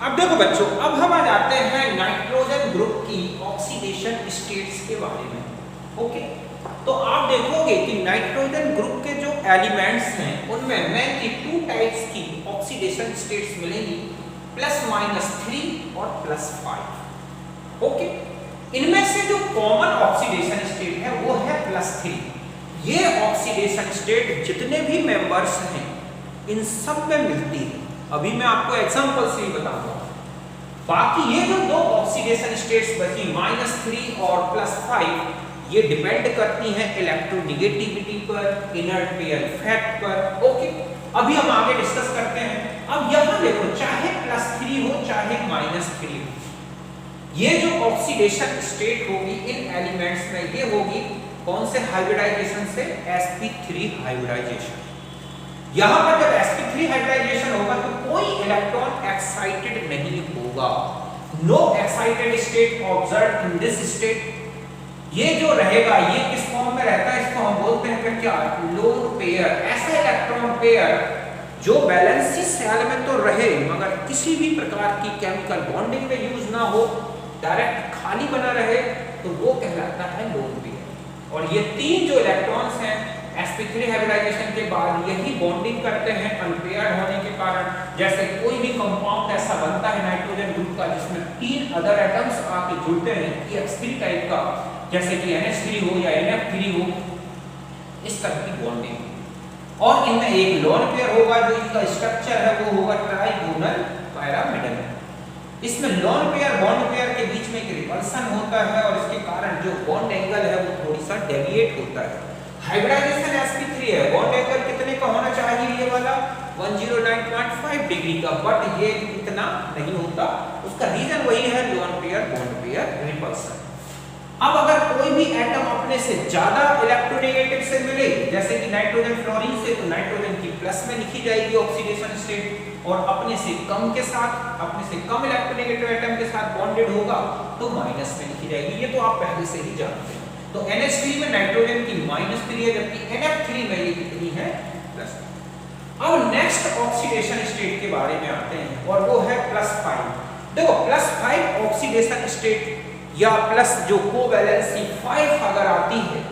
अब देखो बच्चों, अब हम आ जाते हैं नाइट्रोजन ग्रुप की ऑक्सीडेशन स्टेट्स के बारे में। ओके, तो आप देखोगे कि नाइट्रोजन ग्रुप के जो एलिमेंट्स हैं उनमें मेनली 2 टाइप्स की ऑक्सीडेशन स्टेट्स मिलेंगी, +-3 और +5। ओके, इनमें से जो कॉमन ऑक्सीडेशन स्टेट है वो है +3। ये ऑक्सीडेशन स्टेट जितने भी मेंबर्स हैं इन सब में मिलती है। अभी मैं आपको एग्जांपल से ही बताऊंगा। बाकी ये जो दो ऑक्सीडेशन स्टेट्स बची -3 और +5, ये डिपेंड करती हैं इलेक्ट्रोनेगेटिविटी पर, इनर्ट पेयर इफेक्ट पर। ओके, अभी हम आगे डिस्कस करते हैं। अब यहां देखो, चाहे +3 हो चाहे -3 हो, ये जो ऑक्सीडेशन स्टेट होगी इन एलिमेंट्स में ये होगी कौन से हाइब्रिडाइजेशन से? sp3 hybridisation. यहां पर जब sp3 हाइब्रिडाइजेशन होगा तो कोई इलेक्ट्रॉन एक्साइटेड नहीं होगा। Know excited state observed in this state. ये जो रहेगा ये किस फॉर्म में रहता है? इसको हम बोलते हैं फिर क्या? Lone pair. ऐसा इलेक्ट्रॉन पेयर जो वैलेंसी शेल में तो रहे मगर किसी भी प्रकार की केमिकल बॉन्डिंग में यूज ना हो, डायरेक्ट खाली बना रहे, तो वो कहलाता है लोन पेयर। और ये तीन जो इलेक्ट्रॉन्स हैं sp3 हाइब्रिडाइजेशन के बाद यही बॉन्डिंग करते हैं अनपेयर्ड होने के कारण। जैसे कोई भी कंपाउंड ऐसा बनता है नाइट्रोजन ग्रुप का जिसमें 3 अदर एटम्स आके जुड़ते हैं EX3 टाइप का, जैसे कि NH3 हो या NF3 हो, इस तरह की बॉन्डिंग। और इनमें एक लोन पेयर होगा जो इनका स्ट्रक्चर है वो होगा ट्राइगोनल पिरामिडल। इसमें लोन पेयर बॉन्ड पेयर के बीच में एक रिपल्सन होता है और इसके कारण जो बॉन्ड एंगल है वो थोड़ी सा डेविएट होता है। हाइब्रिडाइजेशन sp3 है, बॉन्ड एंगल कितने का होना चाहिए? ये वाला 109.5 डिग्री का, बट ये इतना नहीं होता। उसका रीजन वही है lone pair bond pair repulsion. अब अगर कोई भी एटम अपने से ज्यादा इलेक्ट्रोनेगेटिव से मिले, जैसे कि नाइट्रोजन फ्लोरीन से, तो नाइट्रोजन की प्लस में लिखी जाएगी ऑक्सीडेशन स्टेट, और अपने से कम के साथ, अपने से कम इलेक्ट्रोनेगेटिव एटम के साथ बॉन्डेड होगा तो माइनस में लिखी जाएगी। ये तो आप पहले से ही जानते हैं। तो NH3 में नाइट्रोजन की -3 है, जबकि NF3 में ये कितनी है? प्लस। अब नेक्स्ट ऑक्सीडेशन स्टेट के बारे में आते हैं और वो है +5। देखो +5 ऑक्सीडेशन स्टेट या प्लस जो कोवैलेंसी 5 अगर आती है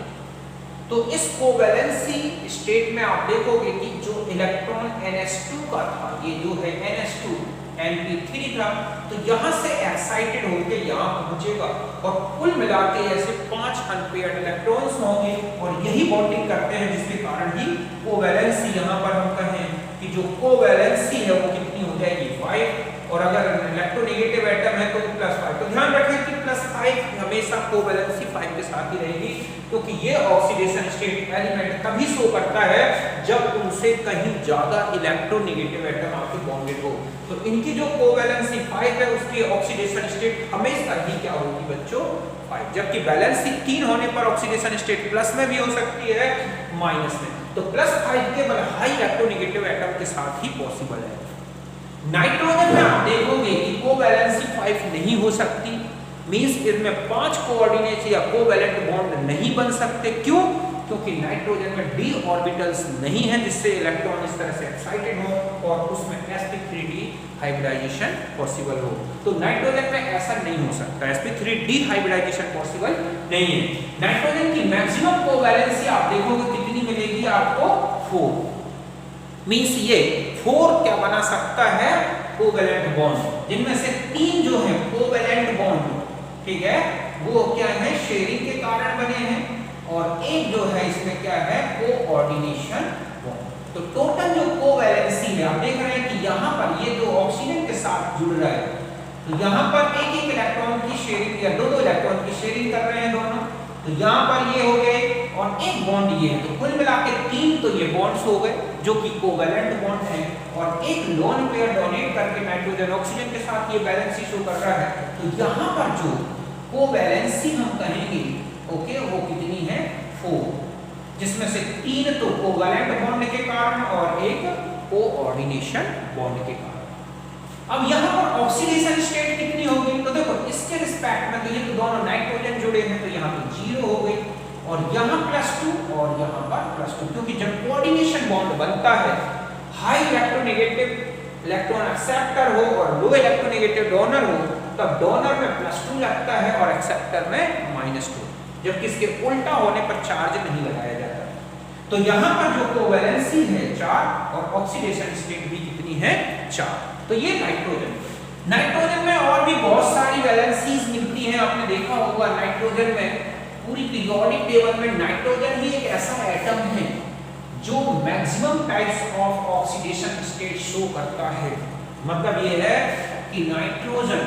तो इस कोवैलेंसी स्टेट में आप देखोगे कि जो इलेक्ट्रॉन NH2 का था, ये जो है NH2 NP3 था, तो यहां से एक्साइटेड होकर यहां पहुंचेगा और कुल मिला के ऐसे 5 अनपेयर्ड इलेक्ट्रॉन्स होंगे और यही बॉन्डिंग करते हैं, जिसके कारण ही कोवैलेंसी यहां पर हम कहें कि जो कोवैलेंसी है वो कितनी हो जाएगी? 5। और अगर इलेक्ट्रोनेगेटिव एटम है तो +5। तो ध्यान रखें कि +5 हमेशा कोवैलेंसी 5 के साथ ही रहेगी, क्योंकि ये ऑक्सीडेशन स्टेट एलिमेंट तभी शो करता है जब उनसे कहीं ज्यादा इलेक्ट्रोनेगेटिव एटम आके बॉन्डेड हो। तो इनकी जो कोवैलेंसी 5 है उसकी ऑक्सीडेशन स्टेट हमेशा ही क्या होगी बच्चों? 5। जबकि वैलेंसी 3 होने पर ऑक्सीडेशन स्टेट प्लस में भी हो सकती है, माइनस में। तो +5 केवल हाई इलेक्ट्रोनेगेटिव एटम के साथ ही पॉसिबल है। नाइट्रोजन में आप देखोगे कि कोवैलेंसी 5 नहीं हो सकती, मींस इसमें 5 कोऑर्डिनेट्स या कोवैलेंट बॉन्ड नहीं बन सकते। क्यों? क्योंकि नाइट्रोजन में d ऑर्बिटल्स नहीं है जिससे इलेक्ट्रॉन इस तरह से एक्साइटेड हो और उसमें sp3d हाइब्रिडाइजेशन पॉसिबल हो। तो नाइट्रोजन में ऐसा नहीं हो सकता, sp3d हाइब्रिडाइजेशन पॉसिबल नहीं है। नाइट्रोजन की मैक्सिमम कोवैलेंसी आप देखोगे कितनी मिलेगी आपको? 4। मींस ये 4 क्या बना सकता है? कोवैलेंट बॉन्ड, जिनमें से 3 जो है कोवैलेंट बॉन्ड, ठीक है, वो क्या है? शेयरिंग के कारण बने हैं, और एक जो है इसमें क्या है? Coordination bond. तो टोटल जो कोवैलेंसी है आप देख रहे हैं कि यहाँ पर ये जो ऑक्सीजन के साथ जुड़ रहा है, तो यहाँ पर एक इलेक्ट्रॉन की शेयरिंग या दो इलेक्ट्रॉन की शेयरिंग कर रहे हैं दोनों, तो यहाँ पर ये हो गए और एक बॉन्ड ये है, तो कुल मिला के 3 तो ये बॉन्ड्स हो गए जो कि कोवैलेंट बॉन्ड है, और एक लोन पेयर डोनेट करके नाइट्रोजन ऑक्सीजन के साथ ये बैलेंसी शो कर रहा है। तो यहाँ पर जो कोवैलेंसी हम कहेंगे ओके वो कितनी है? 4, जिसमें से 3 तो कोवैलेंट बॉन्ड के कारण और एक कोऑर्डिनेशन बॉन्ड के कारण। अब यहाँ पर ऑक्सीडेशन स्टेट कितनी होगी? तो देखो इसके रिस्पेक्ट में तो ये तो दोनों नाइट्रोजन जुड़े हैं तो यहाँ पे 0 हो गई, और यहाँ +2 और यहाँ पर +2, क्योंकि जब कोऑर्डिनेशन बॉन्ड बनता है हाई इलेक्ट्रोनेगेटिव इलेक्ट्रॉन एक्सेप्टर हो और लो इलेक्ट्रोनेगेटिव डोनर हो, तब डोनर में +2 लगता है और एक्सेप्टर में -2, जबकि इसके उल्टा होने पर चार्ज नहीं लगाया जाता। तो यहाँ पर जो कोवैलेंसी है 4 और ऑक्सीडेशन स्टेट भी कितनी है 4। तो ये नाइट्रोजन में और भी बहुत सारी वैलेंसीज मिलती हैं। आपने देखा होगा नाइट्रोजन में पूरी पीरियोडिक टेबल में नाइट्रोजन ही एक ऐसा एटम है जो maximum types of oxidation state show करता है। मतलब ये है कि नाइट्रोजन,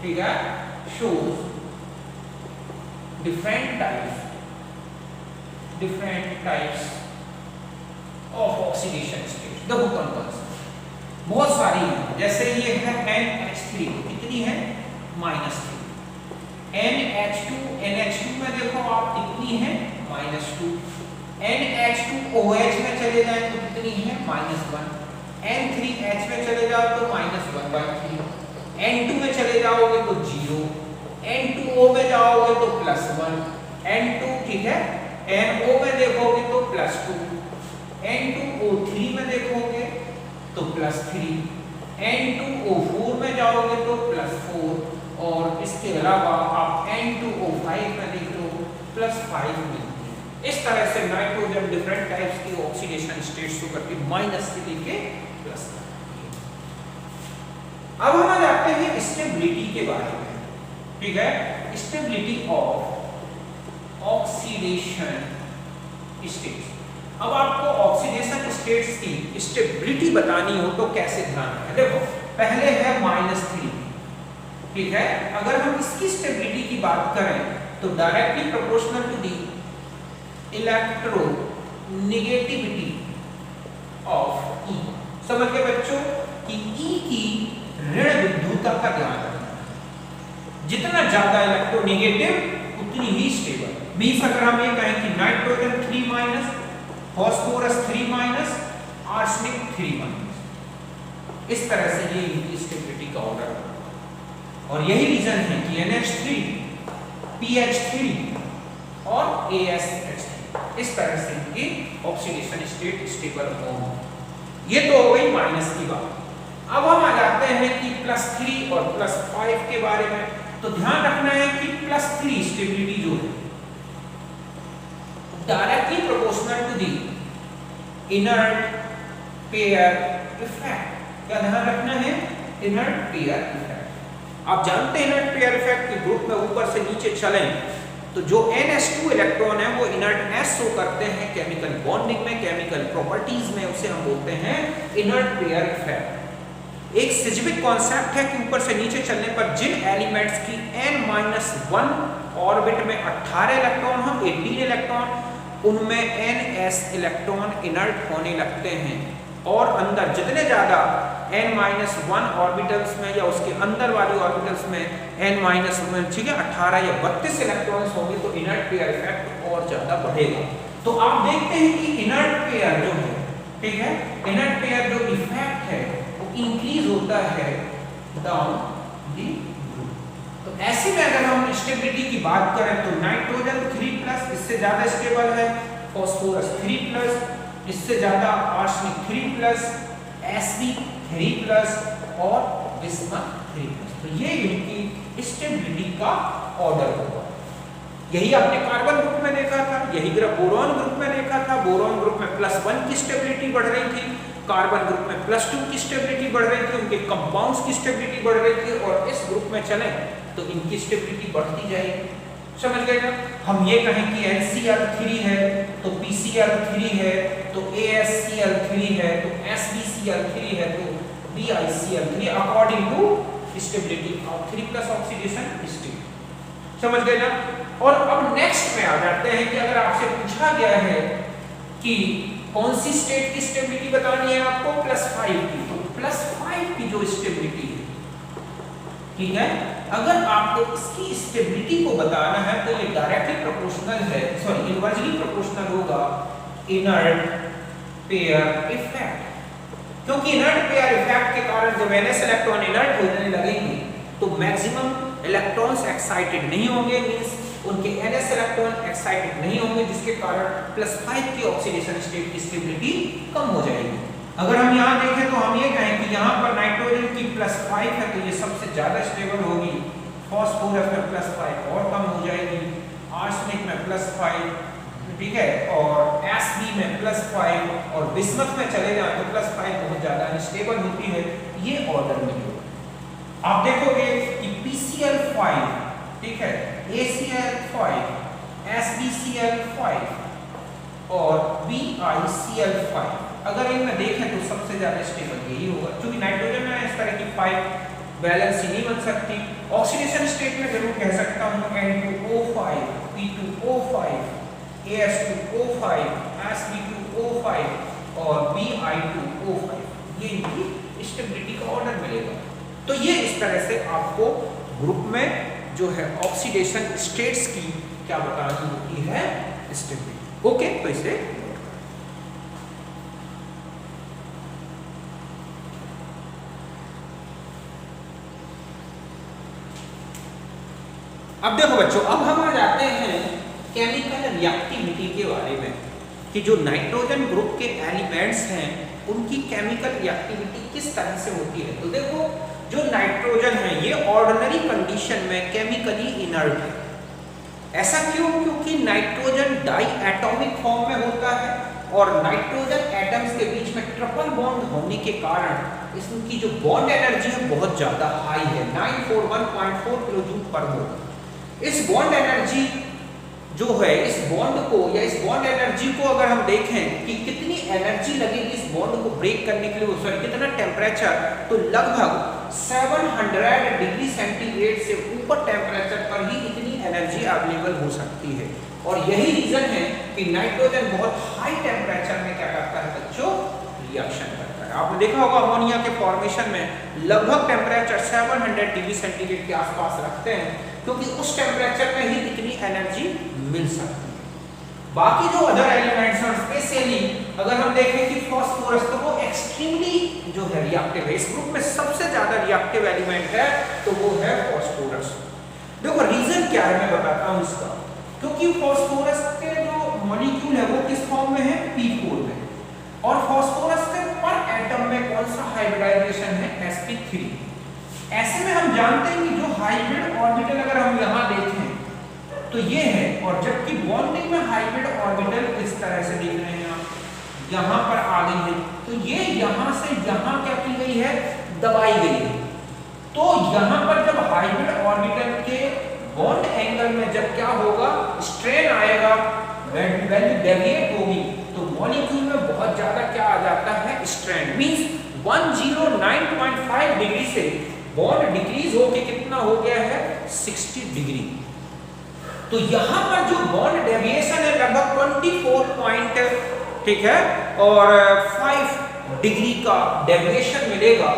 ठीक है, shows different types of oxidation state. देखो कौन-कौन सी, बहुत सारी हैं। जैसे ये है NH3, कितनी है -3। NH2 में देखो आप कितनी है -2। NH2OH में चले जाए तो कितनी है -1। N3H में चले जाओ तो -1/3। N2 में चले जाओगे तो 0। N2O में जाओगे तो +1। N2, ठीक है, NO में देखोगे तो +2। N2O3 में देखोगे तो +3। N2O4 में जाओगे तो +4 और इसके अलावा आप N2O5 में देख लो +5 मिलती है। इस तरह से नाइट्रोजन डिफरेंट टाइप्स की ऑक्सीडेशन स्टेट शो करके माइनस से लेके प्लस तक। अब हम आ जाते हैं स्टेबिलिटी के बारे में, ठीक है, स्टेबिलिटी ऑफ ऑक्सीडेशन स्टेट्स। अब आपको ऑक्सीडेशन स्टेट्स की स्टेबिलिटी बतानी हो तो कैसे ध्यान रखें। देखो पहले है -3, ठीक है, अगर हम इसकी स्टेबिलिटी की बात करें तो directly proportional to the electronegativity of E। समझ गए बच्चों कि E की ऋण विद्युतता का ध्यान रखना। जितना ज्यादा इलेक्ट्रोनेगेटिव उतनी ही स्टेबल। मींस अगर हम ये कहें कि नाइट्रोजन 3-, फास्फोरस 3-, आर्सेनिक 3-, इस तरह से ये इनकी स्टेबिलिटी का ऑर्डर है। और यही रीजन है कि NH3, PH3 और ASH3 इस तरह से इनकी ऑक्सीडेशन स्टेट स्टेबल हो। ये तो हो गई माइनस की बात। अब हम आ जाते हैं कि +3 और +5 के बारे में। तो ध्यान रखना है कि +3 स्टेबिलिटी जो है directly proportional to the inert pair effect. क्या ध्यान रखना है? Inert pair effect. आप जानते हैं इनर्ट पेयर इफेक्ट के ग्रुप में ऊपर से नीचे चलें तो जो NH2 इलेक्ट्रॉन है वो इनर्ट S शो करते हैं केमिकल बॉन्डिंग में, केमिकल प्रॉपर्टीज में, उसे हम बोलते हैं इनर्ट पेयर इफेक्ट। एक सिज्मिक कॉन्सेप्ट है कि ऊपर से नीचे चलने पर जिन एलिमेंट्स की n-1 ऑर्बिट में 18 इलेक्ट्रॉन हो, 18 इलेक्ट्रॉन, उनमें NS इलेक्ट्रॉन इनर्ट होने लगते हैं और अंदर जितने ज्यादा n-1 ऑर्बिटल्स में या उसके अंदर वाली ऑर्बिटल्स में n-1, ठीक है, 18 या 32 इलेक्ट्रॉन्स होंगे तो इनर्ट पेयर इफेक्ट और ज्यादा बढ़ेगा। तो आप देखते हैं कि इनर्ट पेयर जो है, ठीक है, इनर्ट पेयर जो इफेक्ट है वो इंक्रीज होता है डाउन दी ग्रुप। तो ऐसे में अगर हम स्टेबिलिटी की बात करें तो नाइट्रोजन 3+ इससे ज्यादा स्टेबल है, फास्फोरस 3+, इससे ज्यादा आर्सेनिक 3+, Sp3+ और बिस्मथ 3+। तो ये इनकी स्टेबिलिटी का ऑर्डर होगा। यही आपने कार्बन ग्रुप में देखा था, यही बोरॉन ग्रुप में देखा था। बोरॉन ग्रुप में +1 की स्टेबिलिटी बढ़ रही थी, कार्बन ग्रुप में +2 की स्टेबिलिटी बढ़ रही थी, उनके कंपाउंड्स की स्टेबिलिटी बढ़ रही थी। और इस ग्रुप में चले तो इनकी स्टेबिलिटी बढ़ती जाएगी। समझ गए ना? हम ये कहें कि NCl3 है तो PCl3 है तो AsCl3 है तो SbCl3 है तो BiCl3 according to stability of 3+ oxidation state. समझ गए ना? और अब नेक्स्ट में आ जाते हैं कि अगर आपसे पूछा गया है कि कौन सी स्टेट की स्टेबिलिटी बतानी है आपको, +5 की, तो +5 की जो स्टेबिलिटी है, ठीक है, अगर आपको इसकी स्टेबिलिटी को बताना है तो ये डायरेक्टली प्रोपोर्शनल है, सॉरी इनवर्सली प्रोपोर्शनल होगा इनर्ट पेयर इफेक्ट। क्योंकि इनर्ट पेयर इफेक्ट के कारण जब NS इलेक्ट्रॉन इनर्ट होने लगेंगे तो मैक्सिमम इलेक्ट्रॉन्स एक्साइटेड नहीं होंगे, मींस उनके NS इलेक्ट्रॉन एक्साइटेड नहीं होंगे, जिसके कारण +5 की ऑक्सीडेशन स्टेट की स्टेबिलिटी कम हो जाएगी। अगर हम यहाँ देखें तो हम ये कहें कि यहाँ पर नाइट्रोजन की +5 है तो ये सबसे ज्यादा स्टेबल होगी, फॉस्फोरस में +5 और कम हो जाएगी, आर्सेनिक में +5, ठीक है, और Sb में +5 और बिस्मथ में चले जाए तो +5 बहुत ज्यादा अनस्टेबल होती है। ये ऑर्डर में जो आप देखोगे कि PCl5, ठीक है, ACl5, SbCl5 और BiCl5, अगर इनमें देखें तो सबसे ज्यादा स्टेबल यही होगा, क्योंकि नाइट्रोजन में इस तरह की 5 वैलेंसी नहीं बन सकती। ऑक्सीडेशन स्टेट में जरूर कह सकता हूं N2O5, P2O5, AS2O5, Sb2O5 और Bi2O5, ये इनकी स्टेबिलिटी का ऑर्डर मिलेगा। तो ये इस तरह से आपको ग्रुप में जो है ऑक्सीडेशन स्टेट्स की क्या बतानी होती है, स्टेबिलिटी। ओके, तो इसे अब देखो बच्चों, अब हम आ जाते हैं केमिकल रिएक्टिविटी के बारे में कि जो नाइट्रोजन ग्रुप के एलिमेंट्स हैं उनकी केमिकल रिएक्टिविटी किस तरह से होती है। तो देखो, जो नाइट्रोजन है ये ऑर्डिनरी कंडीशन में केमिकली इनर्ट है। ऐसा क्यों? क्योंकि नाइट्रोजन डाई एटॉमिक फॉर्म में होता है और नाइट्रोजन एटम्स के बीच में ट्रिपल बॉन्ड होने के कारण इसकी जो बॉन्ड एनर्जी है बहुत ज्यादा हाई है, 941.4 किलोजूल पर मोल। इस बॉन्ड एनर्जी जो है, इस बॉन्ड को या इस बॉन्ड एनर्जी को अगर हम देखें कि कितनी एनर्जी लगेगी इस बॉन्ड को ब्रेक करने के लिए, सॉरी कितना टेम्परेचर, तो लगभग 700 डिग्री सेंटीग्रेड से ऊपर टेम्परेचर पर ही इतनी एनर्जी अवेलेबल हो सकती है। और यही रीजन है कि नाइट्रोजन बहुत हाई टेम्परेचर में क्या करता है बच्चों, रिएक्शन करता है। आपने देखा होगा अमोनिया के फॉर्मेशन में लगभग टेम्परेचर 700 डिग्री सेंटीग्रेड के आसपास रखते हैं, क्योंकि उस टेम्परेचर में ही इतनी एनर्जी मिल सकती है। बाकी जो अदर एलिमेंट्स हैं, स्पेशली अगर हम देखें कि फास्फोरस, तो वो एक्सट्रीमली जो है रिएक्टिव है। इस ग्रुप में सबसे ज्यादा रिएक्टिव एलिमेंट है तो वो है फास्फोरस। देखो रीजन क्या है, मैं बताता हूं इसका। क्योंकि फास्फोरस के जो मॉलिक्यूल है वो किस फॉर्म में है, P4 में, और फास्फोरस के पर एटम में कौन सा हाइब्रिडाइजेशन है, sp3। ऐसे में हम जानते हैं कि जो हाइब्रिड ऑर्बिटल अगर हम यहाँ देखें तो ये है, और जबकि बॉन्डिंग में हाइब्रिड ऑर्बिटल इस तरह से देख रहे हैं आप, यहाँ पर आ गई है, तो ये यहाँ से यहाँ क्या की गई है, दबाई गई है। तो यहाँ पर जब हाइब्रिड ऑर्बिटल के बॉन्ड एंगल में जब क्या होगा, स्ट्रेन आएगा, वैल्यू डेविएट होगी, तो मॉलिक्यूल में बहुत ज्यादा क्या आ जाता है, स्ट्रेन। मींस 109.5 डिग्री से बॉन्ड डिक्रीज होके कितना हो गया है, 60 डिग्री। तो यहाँ पर जो बॉन्ड डेविएशन है लगभग 24 ठीक है, और 5 डिग्री का डेविएशन मिलेगा।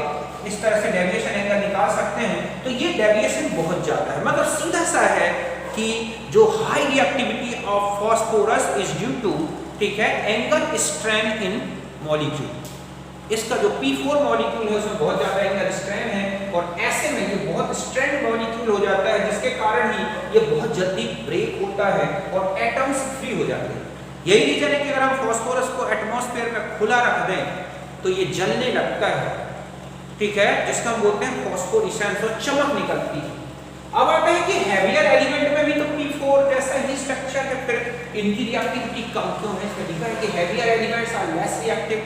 इस तरह से डेविएशन एंगल निकाल सकते हैं। तो ये डेविएशन बहुत ज्यादा है, मतलब सीधा सा है कि जो high reactivity of phosphorus is due to, ठीक है, एंगल स्ट्रेन इन मॉलिक्यूल। इसका जो P4 मॉलिक्यूल है उसमें बहुत ज्यादा एंगल स्ट्रेन है, और ऐसे में ये बहुत स्ट्रेंड मॉलिक्यूल हो जाता है, जिसके कारण ही ये बहुत जल्दी ब्रेक होता है और एटम्स फ्री हो जाते हैं। यही रीजन है कि अगर हम फास्फोरस को एटमॉस्फेयर में खुला रख दें तो ये जलने लगता है, ठीक है, जिसका हम बोलते हैं फास्फोरेसेंस, और चमक निकलती है। अब आता है कि हैवियर एलिमेंट में भी तो P4 जैसा ही स्ट्रक्चर है, फिर इनकी रिएक्टिविटी कम क्यों है? इसमें लिखा है कि heavier elements are less reactive.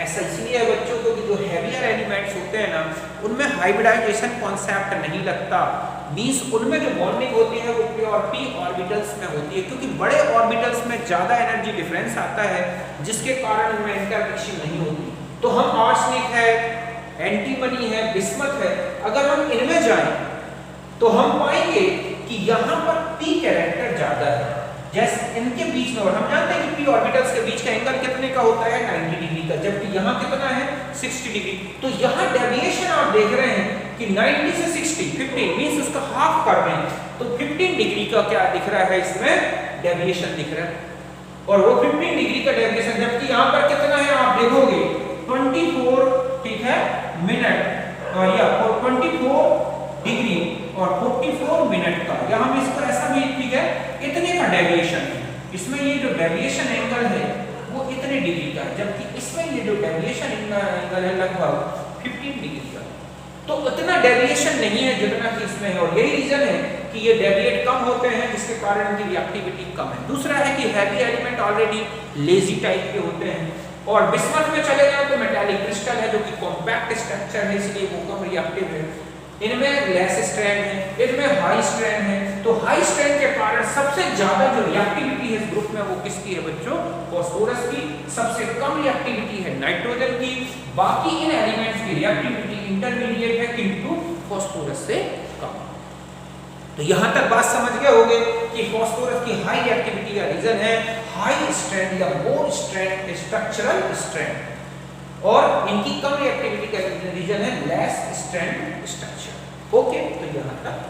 ऐसा इसलिए है बच्चों को कि जो हैवियर एलिमेंट्स होते हैं ना, उनमें हाइब्रिडाइजेशन कॉन्सेप्ट नहीं लगता। मींस उनमें जो बॉन्डिंग होती है वो प्योर p ऑर्बिटल्स में होती है, क्योंकि बड़े ऑर्बिटल्स में ज्यादा एनर्जी डिफरेंस आता है, जिसके कारण उनमें इंटरैक्शन नहीं होती। तो हम आर्सेनिक है, एंटीमनी है, बिस्मथ है, अगर हम इनमें जाएं तो हम पाएंगे कि यहाँ पर p कैरेक्टर ज्यादा है, जैसे इनके बीच में। और हम जानते हैं कि p ऑर्बिटल्स के बीच का एंगल कितने का होता है, 90 डिग्री का, जबकि यहाँ कितना है, 60 डिग्री। तो यहाँ डेविएशन आप देख रहे हैं कि 90 से 60, 15 मींस उसका हाफ कर रहे हैं, तो 15 डिग्री का क्या दिख रहा है, इसमें डेविएशन दिख रहा है। और वो 15 डिग्री का डेविएशन, जबकि यहाँ पर कितना है आप देखोगे 24, ठीक है, मिनट, और या 24 डिग्री और 44 मिनट का, या हम इसको ऐसा भी, ठीक है, इतने का डेविएशन है। इसमें ये जो डेविएशन एंगल है वो इतने डिग्री का है, जबकि इसमें ये जो डेविएशन एंगल है लगभग 15 डिग्री का। तो उतना डेविएशन नहीं है जितना कि इसमें है, और यही रीजन है कि ये डेविएट कम होते हैं, जिसके कारण इनकी रिएक्टिविटी कम है। दूसरा है कि heavy element already lazy type के होते हैं, और बिस्मथ में चले जाए तो मेटालिक क्रिस्टल है जो कि कॉम्पैक्ट स्ट्रक्चर है, इसलिए वो कम रिएक्टिव है। इनमें लेस स्ट्रेन है, इनमें हाई स्ट्रेन है। तो हाई स्ट्रेन के कारण सबसे ज्यादा जो रिएक्टिविटी है इस ग्रुप में वो किसकी है बच्चों? फास्फोरस की। सबसे कम रिएक्टिविटी है नाइट्रोजन की। बाकी इन एलिमेंट्स की रिएक्टिविटी इंटरमीडिएट है किंतु फास्फोरस से कम। तो यहां तक बात समझ गए होंगे कि फास्फोरस की हाई रिएक्टिविटी का रीजन है हाई स्ट्रेन या मोर स्ट्रेन स्ट्रक्चरल स्ट्रेन, और इनकी कम रिएक्टिविटी का रीजन है लेस स्ट्रेन स्ट्रक्चर। ओके, तो यहां तक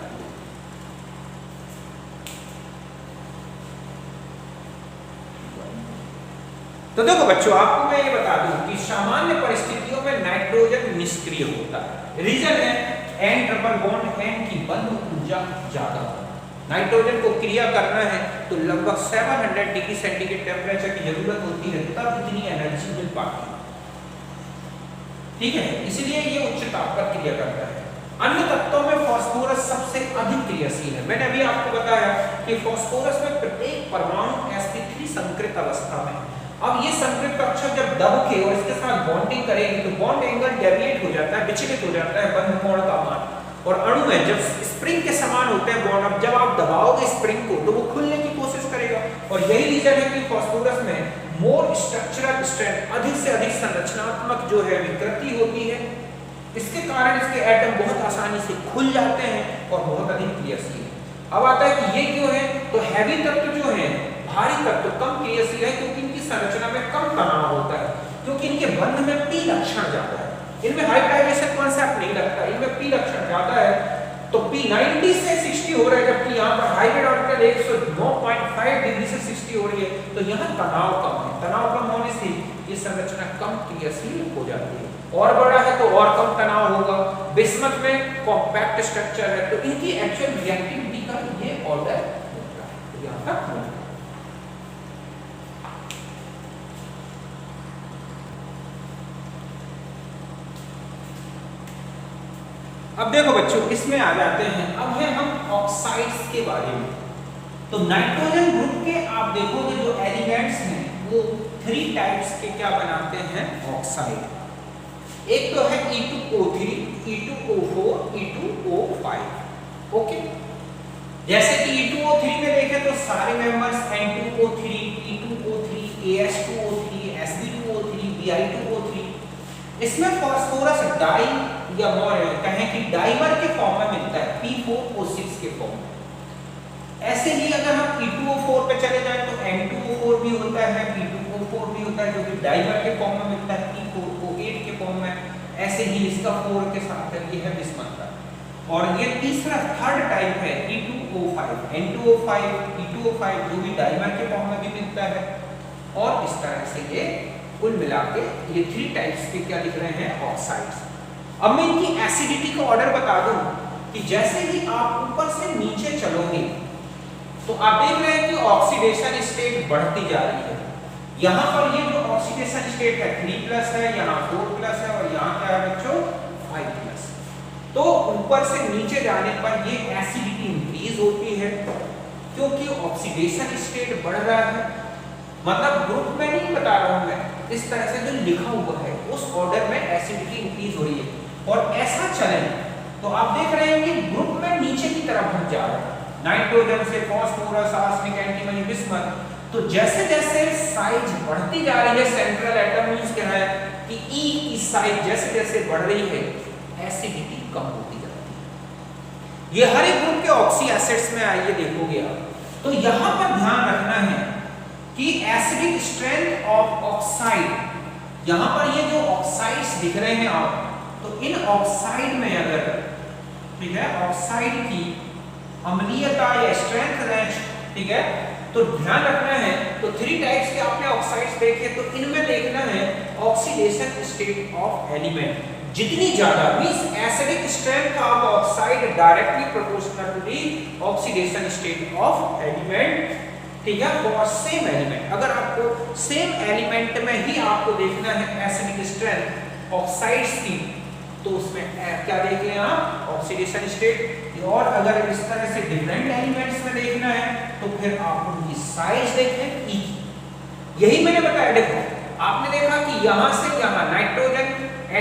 तो देखो बच्चों, आपको मैं ये बता दूं कि सामान्य परिस्थितियों में नाइट्रोजन निष्क्रिय होता है। रीजन है N ट्रिपल बॉन्ड N की बंध ऊर्जा ज्यादा है। नाइट्रोजन को क्रिया करना है तो लगभग 700 डिग्री सेंटीग्रेड टेम्परेचर की जरूरत होती है, तब इतनी एनर्जी मिल पाती है। ठीक है, इसलिए ये उच्च ताप पर क्रिया करता है। अन्य तत्वों में फास्फोरस सबसे अधिक क्रियाशील है। मैंने अभी आपको बताया कि फास्फोरस में प्रत्येक परमाणु sp3 संकृत अवस्था में। अब ये संकृत कक्षक जब दब के और इसके साथ बॉन्डिंग करेगी तो बॉन्ड एंगल डेविएट हो जाता है, विचलित हो जाता है बंध कोण का मान, और अणु में जब स्प्रिंग के समान होते हैं बॉन्ड, अब जब आप दबाओगे स्प्रिंग को तो वो खुलने की कोशिश करेगा। और यही रीजन है कि फास्फोरस में मोर स्ट्रक्चरल स्ट्रेंथ, अधिक से अधिक संरचनात्मक जो है विकृति होती है। इसके कारण इसके एटम बहुत आसानी से खुल जाते हैं और बहुत अधिक क्रियाशील है। अब आता है कि ये क्यों है? तो हैवी तत्व जो है, भारी तत्व कम क्रियाशील है क्योंकि इनकी संरचना में कम तनाव होता है, क्योंकि इनके बंध में पी लक्षण ज्यादा है। इनमें हाइब्रिडाइजेशन कॉन्सेप्ट नहीं लगता, इनमें पी लक्षण ज्यादा है। तो P 90 से 60 हो रहा है, जबकि यहाँ पर हाइब्रिड ऑर्बिटल 109.5 डिग्री से 60 हो रही है। तो यहाँ तनाव कम है, तनाव कम होने से ये संरचना कम क्रियाशील हो जाती है। और बड़ा है तो और कम तनाव होगा। बिस्मथ में कॉम्पैक्ट स्ट्रक्चर है तो इनकी एक्चुअल रिएक्टिविटी का ये ऑर्डर होता है। तो यहाँ तक अब देखो बच्चों, इसमें आ जाते हैं। अब है हम ऑक्साइड्स के बारे में। तो नाइट्रोजन ग्रुप के आप देखोगे जो एलिमेंट्स हैं वो 3 टाइप्स के क्या बनाते हैं? ऑक्साइड। एक तो है E2O3, E2O4, E2O5। ओके, जैसे कि E2O3 में देखें तो सारे members N2O3, E2O3, AS2O3, Sb2O3, Bi2O3। इसमें फास्फोरस डाई या कहें कि डाइमर के फॉर्म में मिलता है, P4O6 के फॉर्म में। ऐसे ही अगर हम E2O4 पे चले जाएं तो N2O4 भी होता है, P2O4 भी होता है जो कि डाइमर के फॉर्म में मिलता है, P4O8 के फॉर्म में। ऐसे ही इसका 4 के साथ है, ये है बिस्मथ का। और ये तीसरा थर्ड टाइप है E2O5, N2O5, E2O5 जो भी डाइमर के फॉर्म में भी मिलता है। और इस तरह से ये कुल मिला के ये 3 टाइप्स के क्या लिख रहे हैं? ऑक्साइड्स। अब मैं इनकी एसिडिटी का ऑर्डर बता दूं कि जैसे ही आप ऊपर से नीचे चलोगे तो आप देख रहे हैं कि ऑक्सीडेशन स्टेट बढ़ती जा रही है। यहाँ पर ये जो ऑक्सीडेशन स्टेट है 3+ है, यहाँ 4+ है, और यहाँ क्या है बच्चों? 5+। तो ऊपर से नीचे जाने पर ये एसिडिटी इंक्रीज होती है क्योंकि ऑक्सीडेशन स्टेट बढ़ रहा है। मतलब ग्रुप में नहीं बता रहा हूं मैं, इस तरह से जो लिखा हुआ है उस ऑर्डर में एसिडिटी इंक्रीज हो रही है। और ऐसा चले तो आप देख रहे हैं कि ग्रुप में नीचे की तरफ बढ़ जा रहा है, नाइट्रोजन से फास्फोरस, आर्सेनिक, एंटीमनी, बिस्मथ। तो जैसे जैसे साइज बढ़ती जा रही है, सेंट्रल एटम मींस क्या है कि E की साइज जैसे जैसे बढ़ रही है, एसिडिटी कम होती जाती है। ये हर एक ग्रुप के ऑक्सी एसिड्स में आइए देखोगे आप। तो यहां पर ध्यान रखना है कि एसिडिक स्ट्रेंथ ऑफ ऑक्साइड, यहां पर ये जो ऑक्साइड्स दिख रहे हैं आप, तो इन ऑक्साइड में अगर ठीक है ऑक्साइड की अम्लीयता या स्ट्रेंथ रेंज, ठीक है, तो ध्यान रखना है। तो 3 टाइप्स के आपने ऑक्साइड्स देखे, तो इनमें देखना है ऑक्सीडेशन स्टेट ऑफ एलिमेंट जितनी ज्यादा means acidic strength of oxide directly proportional to the oxidation state of element. ठीक है, फॉर सेम एलिमेंट। अगर आपको सेम एलिमेंट में ही आपको देखना है एसिडिक स्ट्रेंथ ऑक्साइड्स की, तो उसमें क्या देख लें आप, ऑक्सीडेशन स्टेट। और अगर इस तरह से डिफरेंट एलिमेंट्स में देखना है तो फिर आप उनकी साइज देखें ई की। यही मैंने बताया, देखो आपने देखा कि यहां से यहां नाइट्रोजन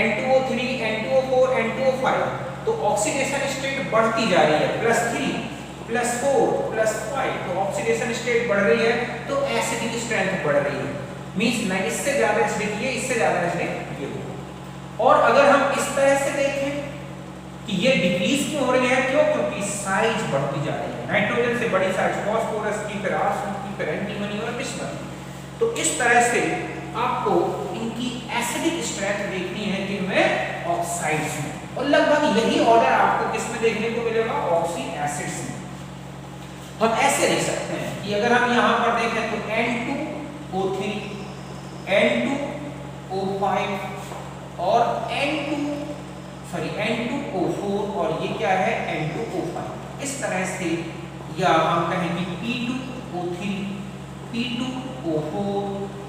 N2O3 N2O4 N2O5, तो ऑक्सीडेशन स्टेट बढ़ती जा रही है, +3 +4 +5, तो ऑक्सीडेशन स्टेट बढ़ रही है, तो एसिडिक स्ट्रेंथ बढ़ रही है। मींस ना इससे ज्यादा एसिडिक ये, इससे ज्यादा एसिडिक ये हो। और अगर हम इस तरह से देखें कि ये डिक्रीज क्यों हो रही है, क्यों? क्योंकि साइज बढ़ती जा रही है, नाइट्रोजन से बड़ी साइज फास्फोरस की, फिर आर्सेनिक की, फिर एंटीमनी और बिस्मथ। तो इस तरह से आपको इनकी एसिडिक स्ट्रेंथ देखनी है कि में ऑक्साइड्स में, और लगभग यही ऑर्डर आपको किसमें देखने को मिलेगा, ऑक्सी एसिड्स में। हम ऐसे लिख सकते हैं कि अगर हम यहां पर देखें तो N2O3 N2O5 और N2O4 और ये क्या है, N2O5। इस तरह से, या हम कहें कि P2O3 P2O4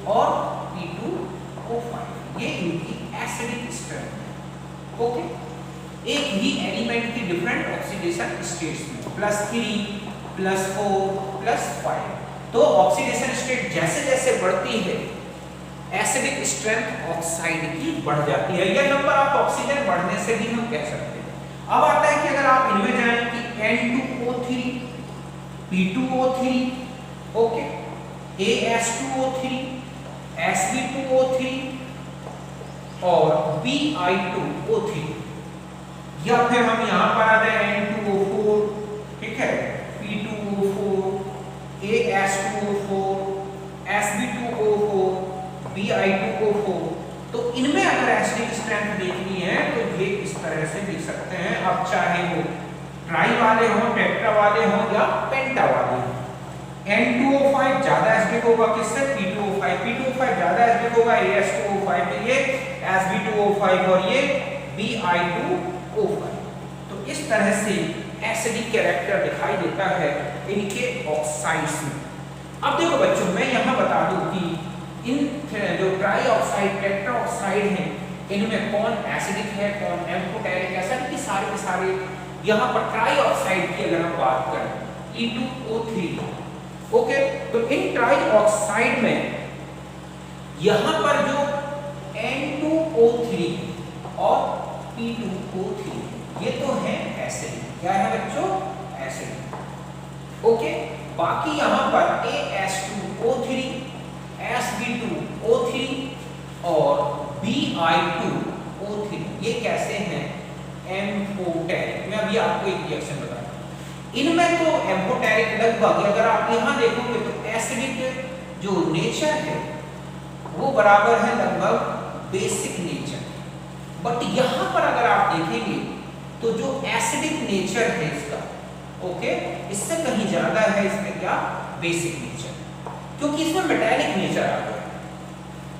और P2O5, ये इनकी एसिडिक स्ट्रेंथ है। ओके, एक ही एलिमेंट की डिफरेंट ऑक्सीडेशन स्टेट्स में, +3 +4 +5, तो ऑक्सीडेशन स्टेट जैसे जैसे बढ़ती है एसिडिक स्ट्रेंथ ऑक्साइड की बढ़ जाती है। यह नंबर आप ऑक्सीजन बढ़ने से भी हम कह सकते हैं। अब आता है कि अगर आप इनमें जाएं कि N2O3 P2O3, okay, AS2O3 Sb2O3 और Bi2O3, या फिर हम यहां पर आते हैं N2O4, ठीक है, P2O4 AS2O4 Sb2O4 Bi2O4, तो इनमें अगर एसिडिक स्ट्रेंथ देखनी है तो ये इस तरह से लिख सकते हैं। अब चाहे वो ट्राई वाले हों, टेट्रा वाले हों या पेंटा वाले हों, N2O5 ज्यादा एसिडिक होगा किससे, P2O5, P2O5 ज्यादा एसिडिक होगा AS2O5 के लिए, Sb2O5 और ये Bi2O5। तो इस तरह से एसिडिक कैरेक्टर दिखाई देता है इनके ऑक्साइड्स में। अब देखो बच्चों, मैं यहां बता दूं कि इन जो ट्राई ऑक्साइड, टेट्रा ऑक्साइड हैं, इनमें कौन एसिडिक है, कौन एम्फोटेरिक एसिड की सारे के सारे। यहां पर ट्राई ऑक्साइड की अगर हम बात करें E2O3, ओके, तो इन ट्राई ऑक्साइड में यहां पर जो N2O3 और P2O3 ये तो है एसिड। क्या है बच्चों, एसिड। ओके, बाकी यहां पर AS2O3 Sb2O3 और Bi2O3 ये कैसे हैं, एम्फोटेरिक। मैं अभी आपको एक रिएक्शन बताता हूं। इनमें तो एम्फोटेरिक लगभग, अगर आप यहां देखोगे तो एसिडिक जो नेचर है वो बराबर है लगभग बेसिक नेचर, बट यहां पर अगर आप देखेंगे तो जो एसिडिक नेचर है इसका, ओके, इससे कहीं ज्यादा है इसमें क्या, बेसिक नेचर, क्योंकि इसमें मेटालिक नेचर आ गया।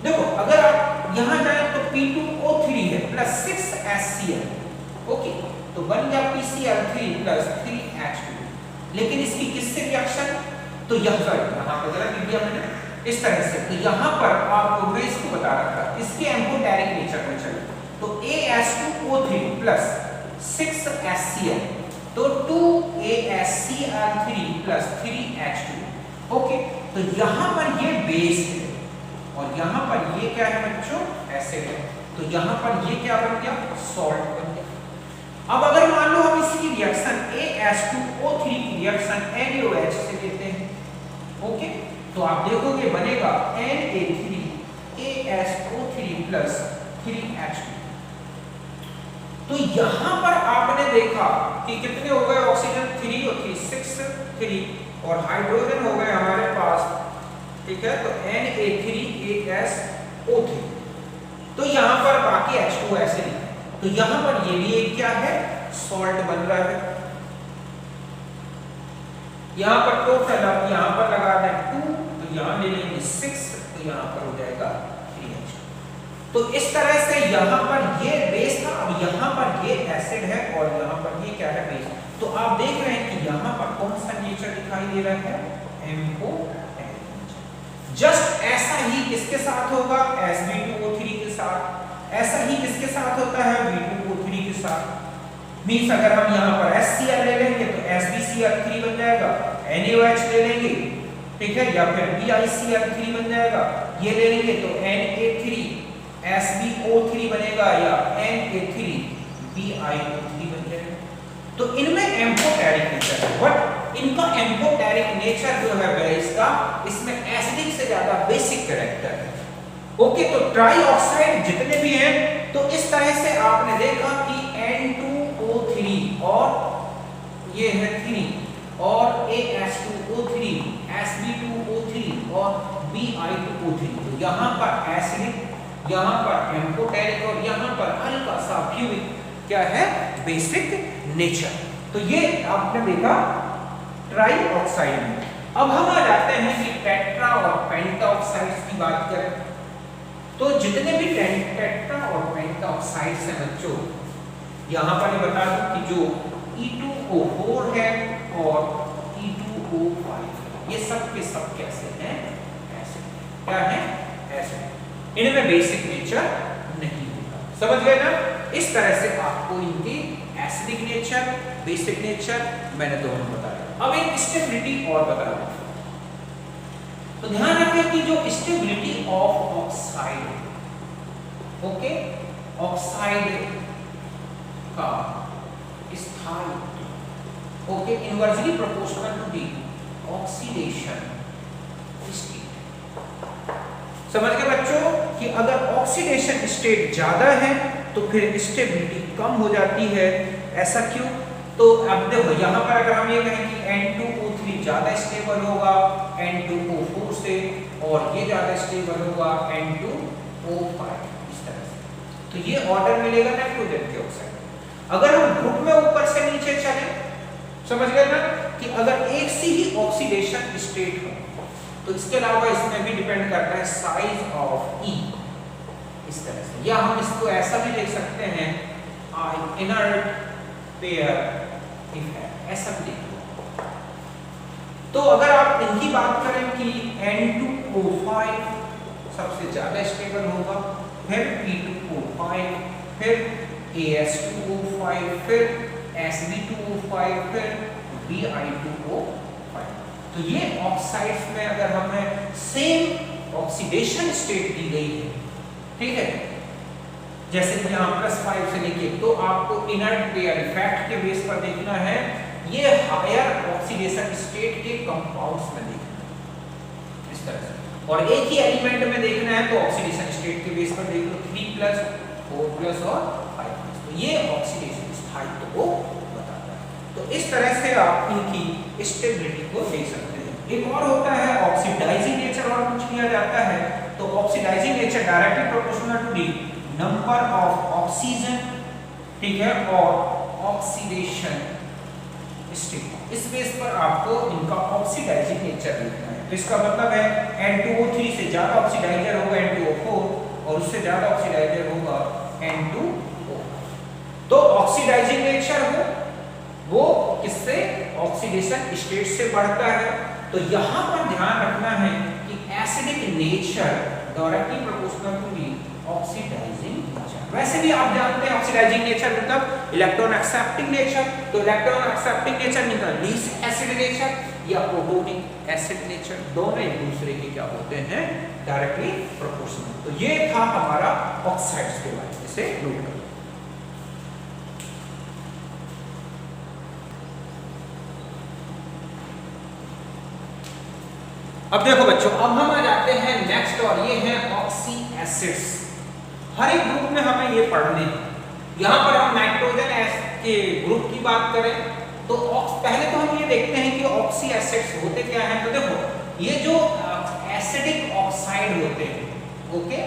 देखो अगर आप यहां जाए तो P2O3 है +6HCl, ओके, तो बन गया PCl3 +3H2, लेकिन इसकी किससे रिएक्शन, तो यहां पर जरा लिख दिया मैंने इस तरह से, तो यहां पर आपको मैं इसको बता रखा, इसके एम्फोटेरिक नेचर में चले तो AS2O3 +6HCl, तो 2AsCl3 +3H2, ओके, तो यहां पर ये बेस है और यहां पर ये क्या है बच्चों, एसिड है, तो यहां पर ये क्या बन गया, सॉल्ट बन गया। अब अगर मान लो हम इसकी रिएक्शन AS2O3 की रिएक्शन NaOH से लेते हैं, ओके, तो आप देखोगे बनेगा Na3ASO3 +3H2। तो यहां पर आपने देखा कि कितने हो गए ऑक्सीजन, 3 और 3 6 3 और हाइड्रोजन हो गए हमारे पास, ठीक है, तो Na3ASO3, तो यहां पर बाकी H2 ऐसे नहीं, तो यहां पर ये भी एक क्या है, सॉल्ट बन रहा है। यहां पर टोटल आप यहां पर लगा दें 2, तो यहां ले लेंगे 6, तो यहां पर हो जाएगा 3H2। तो इस तरह से यहां पर ये बेस था, अब यहां पर ये एसिड है और यहां पर ये क्या है, बेस। तो आप देख रहे हैं कि यहां पर कौन सा नेचर दिखाई दे रहा है, एम्फोटेरिक नेचर। जस्ट ऐसा ही किसके साथ होगा, Sb2O3 के साथ, ऐसा ही किसके साथ होता है, B2O3 मीन्स अगर हम यहाँ पर HCl ले लेंगे तो SbCl3 बन जाएगा, NaOH ले लेंगे, ठीक है, या फिर BiCl3 बन जाएगा, ये ले लेंगे तो Na3 SbO3 बनेगा या Na3BiO3 बन जाएगा। तो इनमें एम्फोटेरिक नेचर है, बट इनका एम्फोटेरिक नेचर जो है वह इसका इसमें एसिडिक से ज्यादा बेसिक कैरेक्टर है। ओके, तो ट्राई ऑक्साइड जितने भी हैं तो इस तरह से आपने देखा कि N2O3 और ये है 3 और AS2O3 Sb2O3 और Bi2O3, तो यहाँ पर एसिडिक, यहाँ पर एम्फोटेरिक और यहाँ पर हल्का सा फ्यूरिक क्या है, बेसिक नेचर। तो ये आपने देखा ट्राई ऑक्साइड में। अब हम आ जाते हैं कि टेट्रा और पेंटा ऑक्साइड्स की बात करें तो जितने भी टेट्रा और पेंटा ऑक्साइड्स हैं बच्चों, यहाँ पर मैं बता दूं कि जो E2O4 है और E2O5 ये सब के सब कैसे हैं, ऐसे क्या है, ऐसे, इनमें बेसिक नेचर नहीं होता। समझ गए ना? इस तरह से आपको इनकी एसिडिक नेचर, बेसिक नेचर मैंने दोनों बताया। अब एक स्टेबिलिटी और बता दूं, तो ध्यान रखें कि जो stability of oxide, okay, oxide का स्थायित्व, okay, inversely proportional to the oxidation state. समझ गए बच्चों कि अगर ऑक्सीडेशन स्टेट ज्यादा है तो फिर स्टेबिलिटी कम हो जाती है। ऐसा क्यों? तो अब देखो यहाँ पर अगर हम ये कहें कि N2O3 ज्यादा स्टेबल होगा N2O4 से और ये ज्यादा स्टेबल होगा N2O5, इस तरह से, तो ये ऑर्डर मिलेगा नाइट्रोजन के ऑक्साइड। अगर हम ग्रुप में ऊपर से नीचे चले, समझ गए ना, कि अगर एक सी ही ऑक्सीडेशन स्टेट हो तो इसके अलावा इसमें भी डिपेंड करता है साइज ऑफ E, इस तरह से, या हम इसको ऐसा भी लिख सकते हैं इनर्ट पेयर इफेक्ट, ऐसा भी लिख लो। तो अगर आप इनकी बात करें कि N2O5 सबसे ज्यादा स्टेबल होगा, फिर P2O5, फिर AS2O5, फिर Sb2O5, फिर Bi2O5, तो ये ऑक्साइड्स में अगर हमें सेम ऑक्सीडेशन स्टेट दी गई है, ठीक है, जैसे कि यहाँ +5 से लेके, तो आपको इनर्ट पेयर इफेक्ट के बेस पर देखना है, ये हायर ऑक्सीडेशन स्टेट के कंपाउंड्स में देखना है, इस तरह से, और एक ही एलिमेंट में देखना है तो ऑक्सीडेशन स्टेट के बेस पर देख लो, 3+, 4+ और 5+, तो ये ऑक्सीडेशन स्थायित्व को बताता है। तो इस तरह से आप इनकी स्टेबिलिटी को देख सकते हैं। एक और होता है ऑक्सीडाइजिंग नेचर, और कुछ किया जाता है तो oxidizing nature directly proportional to the number of oxygen, ठीक है, और ऑक्सीडेशन स्टेट, इस बेस पर आपको इनका ऑक्सीडाइजिंग नेचर देखना है। तो इसका मतलब है N2O3 से ज्यादा ऑक्सीडाइजर होगा N2O4 और उससे ज्यादा ऑक्सीडाइजर होगा N2O। तो ऑक्सीडाइजिंग नेचर हो वो किससे, ऑक्सीडेशन स्टेट से बढ़ता है। तो यहाँ पर ध्यान रखना है कि acidic nature directly proportional to the oxidizing nature. वैसे भी आप जानते हैं ऑक्सीडाइजिंग नेचर मतलब इलेक्ट्रॉन एक्सेप्टिंग नेचर, तो इलेक्ट्रॉन एक्सेप्टिंग नेचर मतलब लीस्ट एसिड नेचर या प्रोटोनिक एसिड नेचर, दोनों एक दूसरे के क्या होते हैं, डायरेक्टली प्रोपोर्शनल। तो ये था हमारा ऑक्साइड्स के बारे में, इसे नोट करो। अब देखो बच्चों, अब हम आ जाते हैं नेक्स्ट, और ये है ऑक्सी एसिड्स। हर एक ग्रुप में हमें ये पढ़ने हैं। यहाँ पर हम नाइट्रोजन के ग्रुप की बात करें तो पहले तो हम ये देखते हैं कि ऑक्सी एसिड्स होते क्या हैं। तो देखो ये जो एसिडिक ऑक्साइड होते हैं, ओके,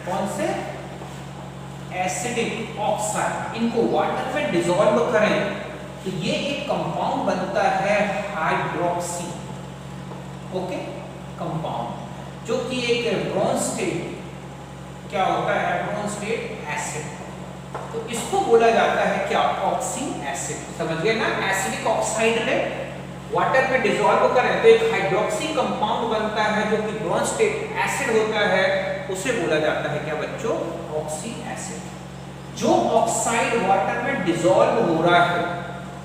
कौन से एसिडिक ऑक्साइड, इनको वाटर में डिसॉल्व करें तो ये एक कंपाउंड बनता है हाइड्रोक्सी, ओके, कंपाउंड, जो कि एक ब्रोंज स्टेट क्या होता है, ब्रोंज स्टेट एसिड। तो इसको बोला जाता है क्या, ऑक्सी एसिड। समझ गए ना, एसिडिक ऑक्साइड है, वाटर में डिसॉल्व करें तो एक हाइड्रोक्सी कंपाउंड बनता है जो कि ब्रोंज स्टेट एसिड होता है, उसे बोला जाता है क्या बच्चों, ऑक्सी एसिड। जो ऑक्साइड वाटर में में डिसॉल्व हो रहा है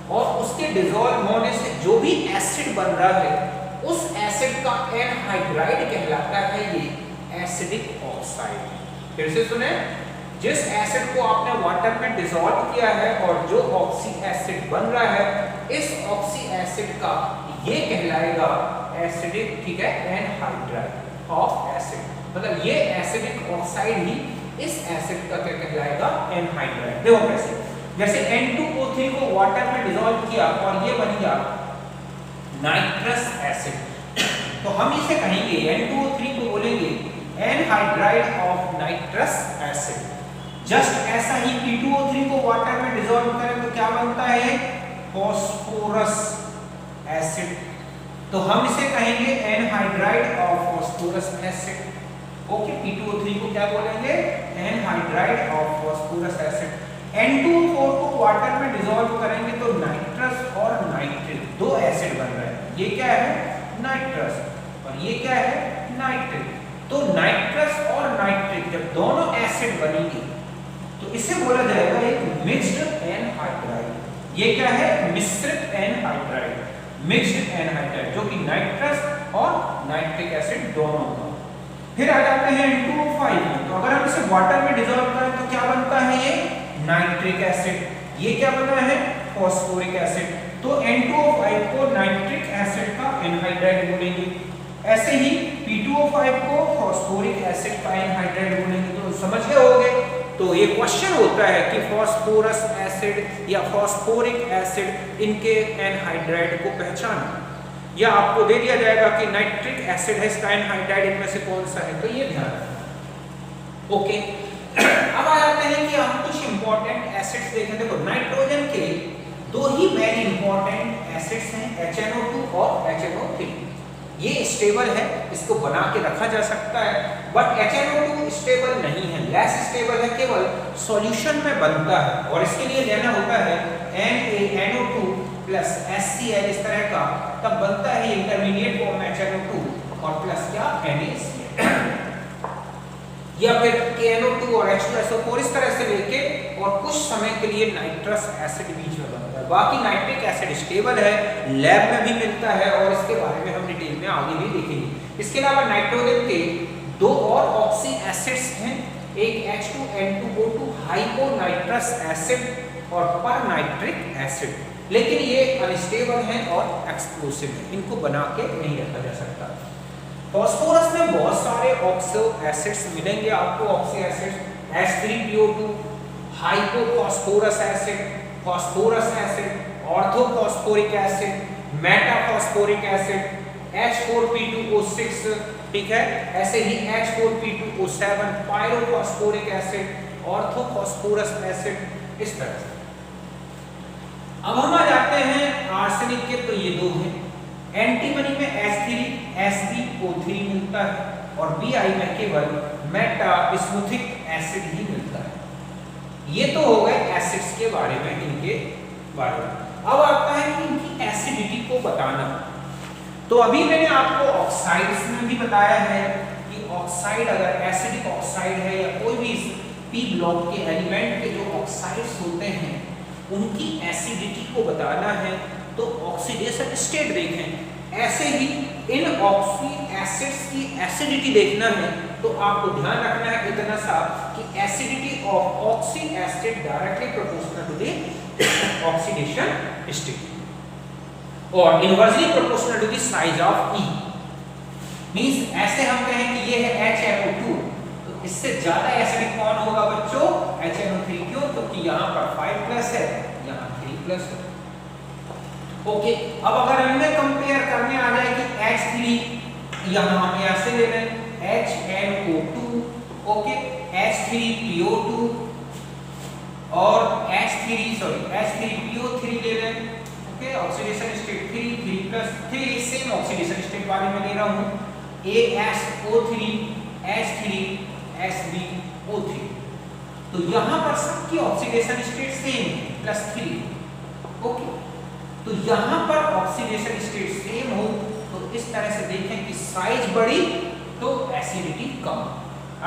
और उसके डिसॉल्व होने से जो भी एसिड बन रहा है उस एसिड का एनहाइड्राइड कहलाता है ये एसिडिक ऑक्साइड। फिर से सुने, जिस एसिड को आपने वाटर में डिसॉल्व किया है और जो ऑक्सी एसिड बन रहा है इस ऑक्सी एसिड का ये कहलाएगा एसिडिक, ठीक है, एनहाइड्राइड ऑफ एसिड, मतलब ये एसिडिक ऑक्साइड ही इस एसिड का क्या कहलाएगा, एनहाइड्राइड। देखो कैसे, जैसे N2O3 को वाटर में डिसॉल्व किया और ये बन गया नाइट्रस एसिड, तो हम इसे कहेंगे N2O3 को बोलेंगे anhydride of nitrous acid. Just ऐसा ही P2O3 को वाटर में डिसॉल्व करें तो क्या बनता है, फास्फोरस एसिड, तो हम इसे कहेंगे anhydride of phosphorus acid. Okay, P2O3 को क्या बोलेंगे, anhydride of phosphorus acid. N2O4 को वाटर में डिसॉल्व करेंगे तो नाइट्रस और नाइट्रिक दो एसिड बन रहे हैं, ये क्या है, नाइट्रस, और ये क्या है, नाइट्रिक। तो नाइट्रस और नाइट्रिक जब दोनों एसिड बनेंगे तो इसे बोला जाएगा एक मिक्स्ड एनहाइड्राइड। ये क्या है, मिश्रित एनहाइड्राइड, मिक्स्ड एनहाइड्राइड, जो कि नाइट्रस और नाइट्रिक एसिड दोनों का। फिर आ जाते हैं N2O5 में, तो अगर हम इसे वाटर में डिसॉल्व करें तो क्या बनता है, ये नाइट्रिक एसिड। ये क्या बना है, फास्फोरिक एसिड, तो N2O5 को नाइट्रिक एसिड का एनहाइड्राइड बोलेंगे। ऐसे ही P2O5 को फास्फोरिक एसिड का एनहाइड्राइड बोलेंगे। तो समझ गए होंगे। तो ये क्वेश्चन होता है कि फास्फोरस एसिड या फास्फोरिक एसिड, इनके एनहाइड्राइड को पहचानो, या आपको दे दिया जाएगा कि नाइट्रिक एसिड है, इसका एनहाइड्राइड इनमें से कौन सा है, तो ये ध्यान रखना। ओके, अब आ जाते हैं कि हम कुछ इंपॉर्टेंट एसिड्स देखें। देखो, नाइट्रोजन के दो ही मेन इंपॉर्टेंट एसिड्स हैं, HNO2 और HNO3। ये स्टेबल है, इसको बना के रखा जा सकता है, बट HNO2 स्टेबल नहीं है, लेस स्टेबल है, केवल सॉल्यूशन में बनता है और इसके लिए लेना होता है NaNO2 प्लस HCl इस तरह का, तब बनता है इंटरमीडिएट फॉर्म HNO2 और प्लस क्या, NaCl, या फिर KNO2 और H2SO4 इस तरह से लेके और कुछ समय के लिए नाइट्रस एसिड बीच में बनता है। बाकी नाइट्रिक एसिड स्टेबल है, लैब में भी मिलता है और इसके बारे में हम डिटेल में आगे भी देखेंगे। इसके अलावा नाइट्रोजन के दो और ऑक्सी एसिड्स हैं, एक H2N2O2 हाइपोनाइट्रस एसिड और परनाइट्रिक एसिड, लेकिन ये अनस्टेबल हैं और एक्सप्लोसिव हैं, इनको बना के नहीं रखा जा सकता। फास्फोरस में बहुत सारे ऑक्सो एसिड्स मिलेंगे आपको, oxy acids H3PO2 hypophosphorous acid, phosphorus acid, orthophosphoric acid, metaphosphoric acid, H4P2O6, ठीक है, ऐसे ही H4P2O7 pyrophosphoric acid, orthophosphorous acid, इस तरह से। अब हम आ जाते हैं आर्सेनिक के, तो ये दो हैं, एंटीमनी में H3SbO3 मिलता है और Bi में केवल मेटास्मुथिक एसिड ही मिलता है। ये तो हो गए एसिड्स के बारे में, इनके बारे में। अब आता है कि इनकी एसिडिटी को बताना। तो अभी मैंने आपको ऑक्साइड्स में भी बताया है कि ऑक्साइड अगर एसिडिक ऑक्साइड है या कोई भी P ब्लॉक के एलिमेंट के जो ऑक्साइड्स होते हैं उनकी एसिडिटी को बताना है तो ऑक्सीडेशन स्टेट देखें। ऐसे ही इन ऑक्सी एसिड्स की एसिडिटी देखना है तो आपको ध्यान रखना है इतना सा कि acidity of oxy acid directly proportional to the oxidation state और inversely proportional to the size of E। Means ऐसे हम कहें कि ये है HNO2 तो इससे ज्यादा एसिडिक कौन होगा बच्चों, HNO3। क्यों, क्योंकि यहाँ पर 5+ है, यहाँ 3+ है। ओके, अब अगर इनमें कंपेयर करने आ जाए कि H3 यहाँ हम ऐसे ले लें HNO2, ओके, H3PO2 और H3PO3 ले लें, okay, oxidation state 3+3 same oxidation state वाले में ले रहा हूँ, ASO3 H3SbO3। तो यहाँ पर सबकी ऑक्सीडेशन स्टेट सेम है +3, ओके। तो यहाँ पर ऑक्सीडेशन स्टेट सेम हो तो इस तरह से देखें कि साइज बड़ी तो एसिडिटी कम।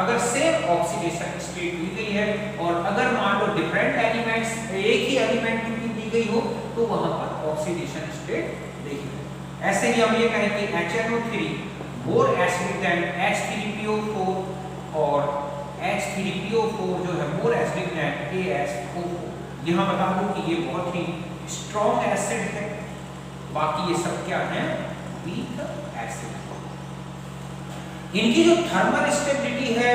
अगर सेम ऑक्सीडेशन स्टेट ली गई है और अगर मान लो डिफरेंट एलिमेंट्स एक ही गई हो तो वहां पर ऑक्सीडेशन स्टेट देखी। ऐसे ही हम ये कहें कि HNO3 more acidic then H3PO4 और H3PO4 जो है मोर एसिडिक देन ASO4। यहाँ बता दूं कि ये बहुत ही स्ट्रॉन्ग एसिड है, बाकी ये सब क्या है, वीक एसिड। इनकी जो थर्मल स्टेबिलिटी है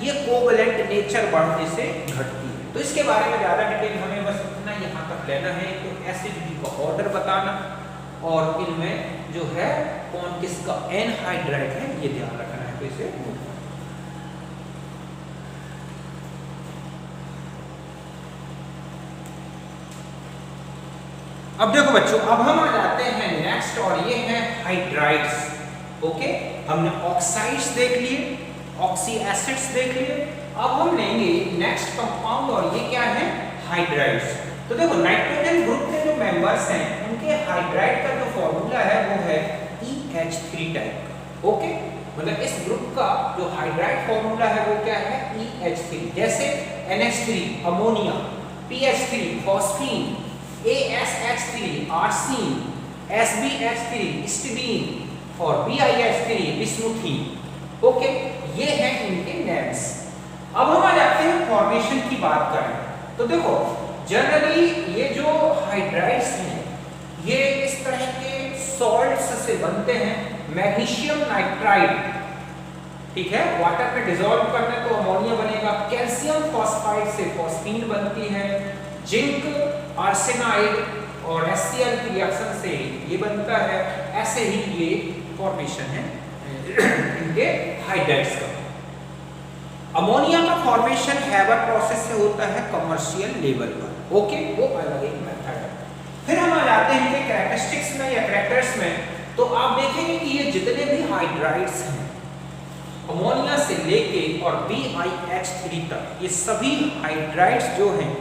ये कोवैलेंट नेचर बढ़ने से घटती है। तो इसके बारे में ज्यादा डिटेल हमें बस इतना यहाँ तक लेना है, तो एसिडिटी का ऑर्डर बताना और इनमें जो है कौन किसका एनहाइड्राइड है ये ध्यान रखना है। तो इसे अब देखो बच्चों, अब हम आ जाते हैं नेक्स्ट और ये है हाइड्राइड्स। ओके, हमने ऑक्साइड्स देख लिए, ऑक्सी एसिड्स देख लिए, अब हम लेंगे नेक्स्ट कंपाउंड और ये क्या है, हाइड्राइड्स। तो देखो नाइट्रोजन ग्रुप के जो मेंबर्स हैं उनके हाइड्राइड का जो फॉर्मूला है वो है EH3 टाइप। ओके, मतलब इस ग्रुप का जो हाइड्राइड फॉर्मूला है वो क्या है, EH3। जैसे NH3 ammonia, PH3 phosphine, ASH3 आर्सीन, SbH3 स्टीडीन और BiH3 बिस्मुथीन। ओके, ये हैं इनके नेम्स। अब हम आ जाते हैं फॉर्मेशन की बात करें तो देखो जनरली ये जो हाइड्राइड्स हैं ये इस तरह के सॉल्ट्स से बनते हैं। मैग्नीशियम नाइट्राइड, ठीक है, वाटर में डिसॉल्व करने तो अमोनिया बनेगा। कैल्शियम फॉस्फाइड से फॉस्फीन बनती है। जिंक आर्सेनाइड और HCl की रिएक्शन से ये बनता है। ऐसे ही ये फॉर्मेशन है इनके हाइड्राइड्स का। अमोनिया का फॉर्मेशन हैवर प्रोसेस से होता है कमर्शियल लेवल पर। ओके, वो अलग एक मेथड है। फिर हम आ जाते हैं इनके कैरेक्टरिस्टिक्स में या कैरेक्टर्स में। तो आप देखेंगे कि ये जितने भी हाइड्राइड्स हैं अमोनिया से लेके और BiH3 तक, ये सभी हाइड्राइड्स जो हैं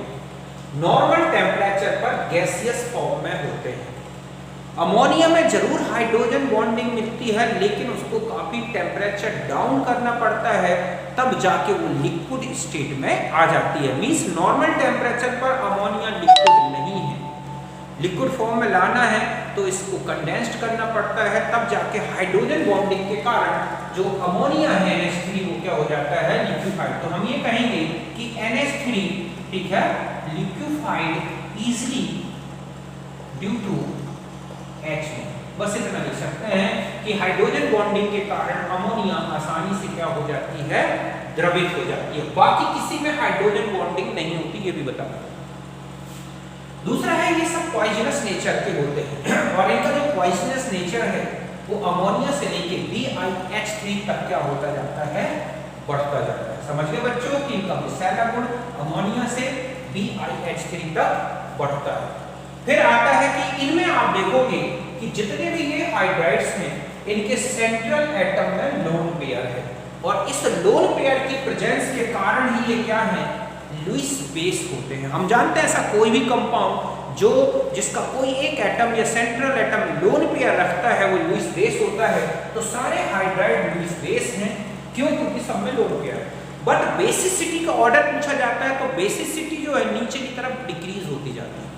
नॉर्मल टेम्परेचर पर गैसियस फॉर्म में होते हैं। अमोनिया में जरूर हाइड्रोजन बॉन्डिंग मिलती है लेकिन उसको काफी टेम्परेचर डाउन करना पड़ता है, तब जाके वो लिक्विड स्टेट में आ जाती है। मींस नॉर्मल टेम्परेचर पर अमोनिया लिक्विड नहीं है, लिक्विड फॉर्म में लाना है तो इसको कंडेंस्ड करना पड़ता है, तब जाके हाइड्रोजन बॉन्डिंग के कारण जो अमोनिया है NH3 वो क्या हो जाता है, लिक्विफाइड। तो हम ये कहेंगे कि NH3, ठीक है, liquefied easily due to H2। बस इतना लिख सकते हैं कि हाइड्रोजन बॉन्डिंग के कारण अमोनिया आसानी से क्या हो जाती है, द्रवित हो जाती है। बाकी किसी में हाइड्रोजन बॉन्डिंग नहीं होती, ये भी बता दें। दूसरा है ये सब पॉइजनस नेचर के होते हैं और इनका जो पॉइजनस नेचर है वो अमोनिया से लेके BiH3 तक क्या होता जाता है, बढ़ता जाता है। समझ गए बच्चों कि इनका विषैला गुण अमोनिया से BiH3 तक बढ़ता है। फिर आता है कि इनमें आप देखोगे कि जितने भी ये हाइड्राइड्स हैं इनके सेंट्रल एटम में लोन पेयर है और इस लोन पेयर की प्रेजेंस के कारण ही ये क्या है, लुईस बेस होते हैं। हम जानते हैं ऐसा कोई भी कंपाउंड जो जिसका कोई एक एटम या सेंट्रल एटम लोन पेयर रखता है वो लुईस बेस होता है। तो सारे हाइड्राइड लुईस बेस हैं, क्यों, क्योंकि सब में लोन पेयर है। बट बेसिसिटी का ऑर्डर पूछा जाता है तो बेसिसिटी जो है नीचे की तरफ डिक्रीज होती जाती है।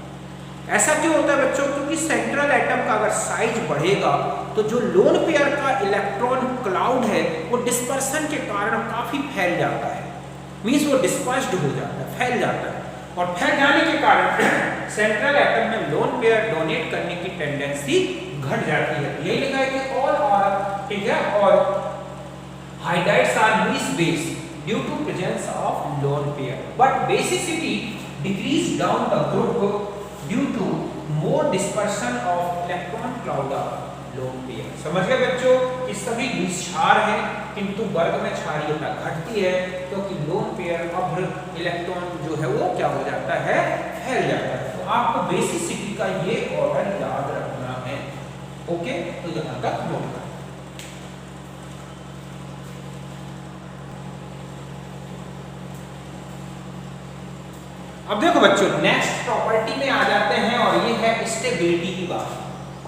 ऐसा क्यों होता है बच्चों, क्योंकि सेंट्रल एटम का अगर साइज बढ़ेगा तो जो लोन पेयर का इलेक्ट्रॉन क्लाउड है वो डिस्पर्सन के कारण काफी फैल जाता है। मींस वो डिस्पर्स्ड हो जाता है, फैल जाता है और फैल जाने के कारण सेंट्रल एटम में लोन पेयर डोनेट करने की टेंडेंसी घट जाती है। यही लिखा है कि ऑल आर, ठीक है, all hydrides are Lewis base due to presence of lone pair, but basicity decrease down the group due to more dispersion of electron cloud of lone pair. समझ गए बच्चों कि सभी निक्षार हैं किंतु वर्ग में क्षारीयता घटती है क्योंकि लोन पेयर अभ्र इलेक्ट्रॉन जो है वो क्या हो जाता है, फैल जाता है। तो आपको बेसिसिटी का ये ऑर्डर याद रखना है। ओके, तो यहां तक नोट करें। अब देखो बच्चों नेक्स्ट प्रॉपर्टी में आ जाते हैं और ये है स्टेबिलिटी की बात।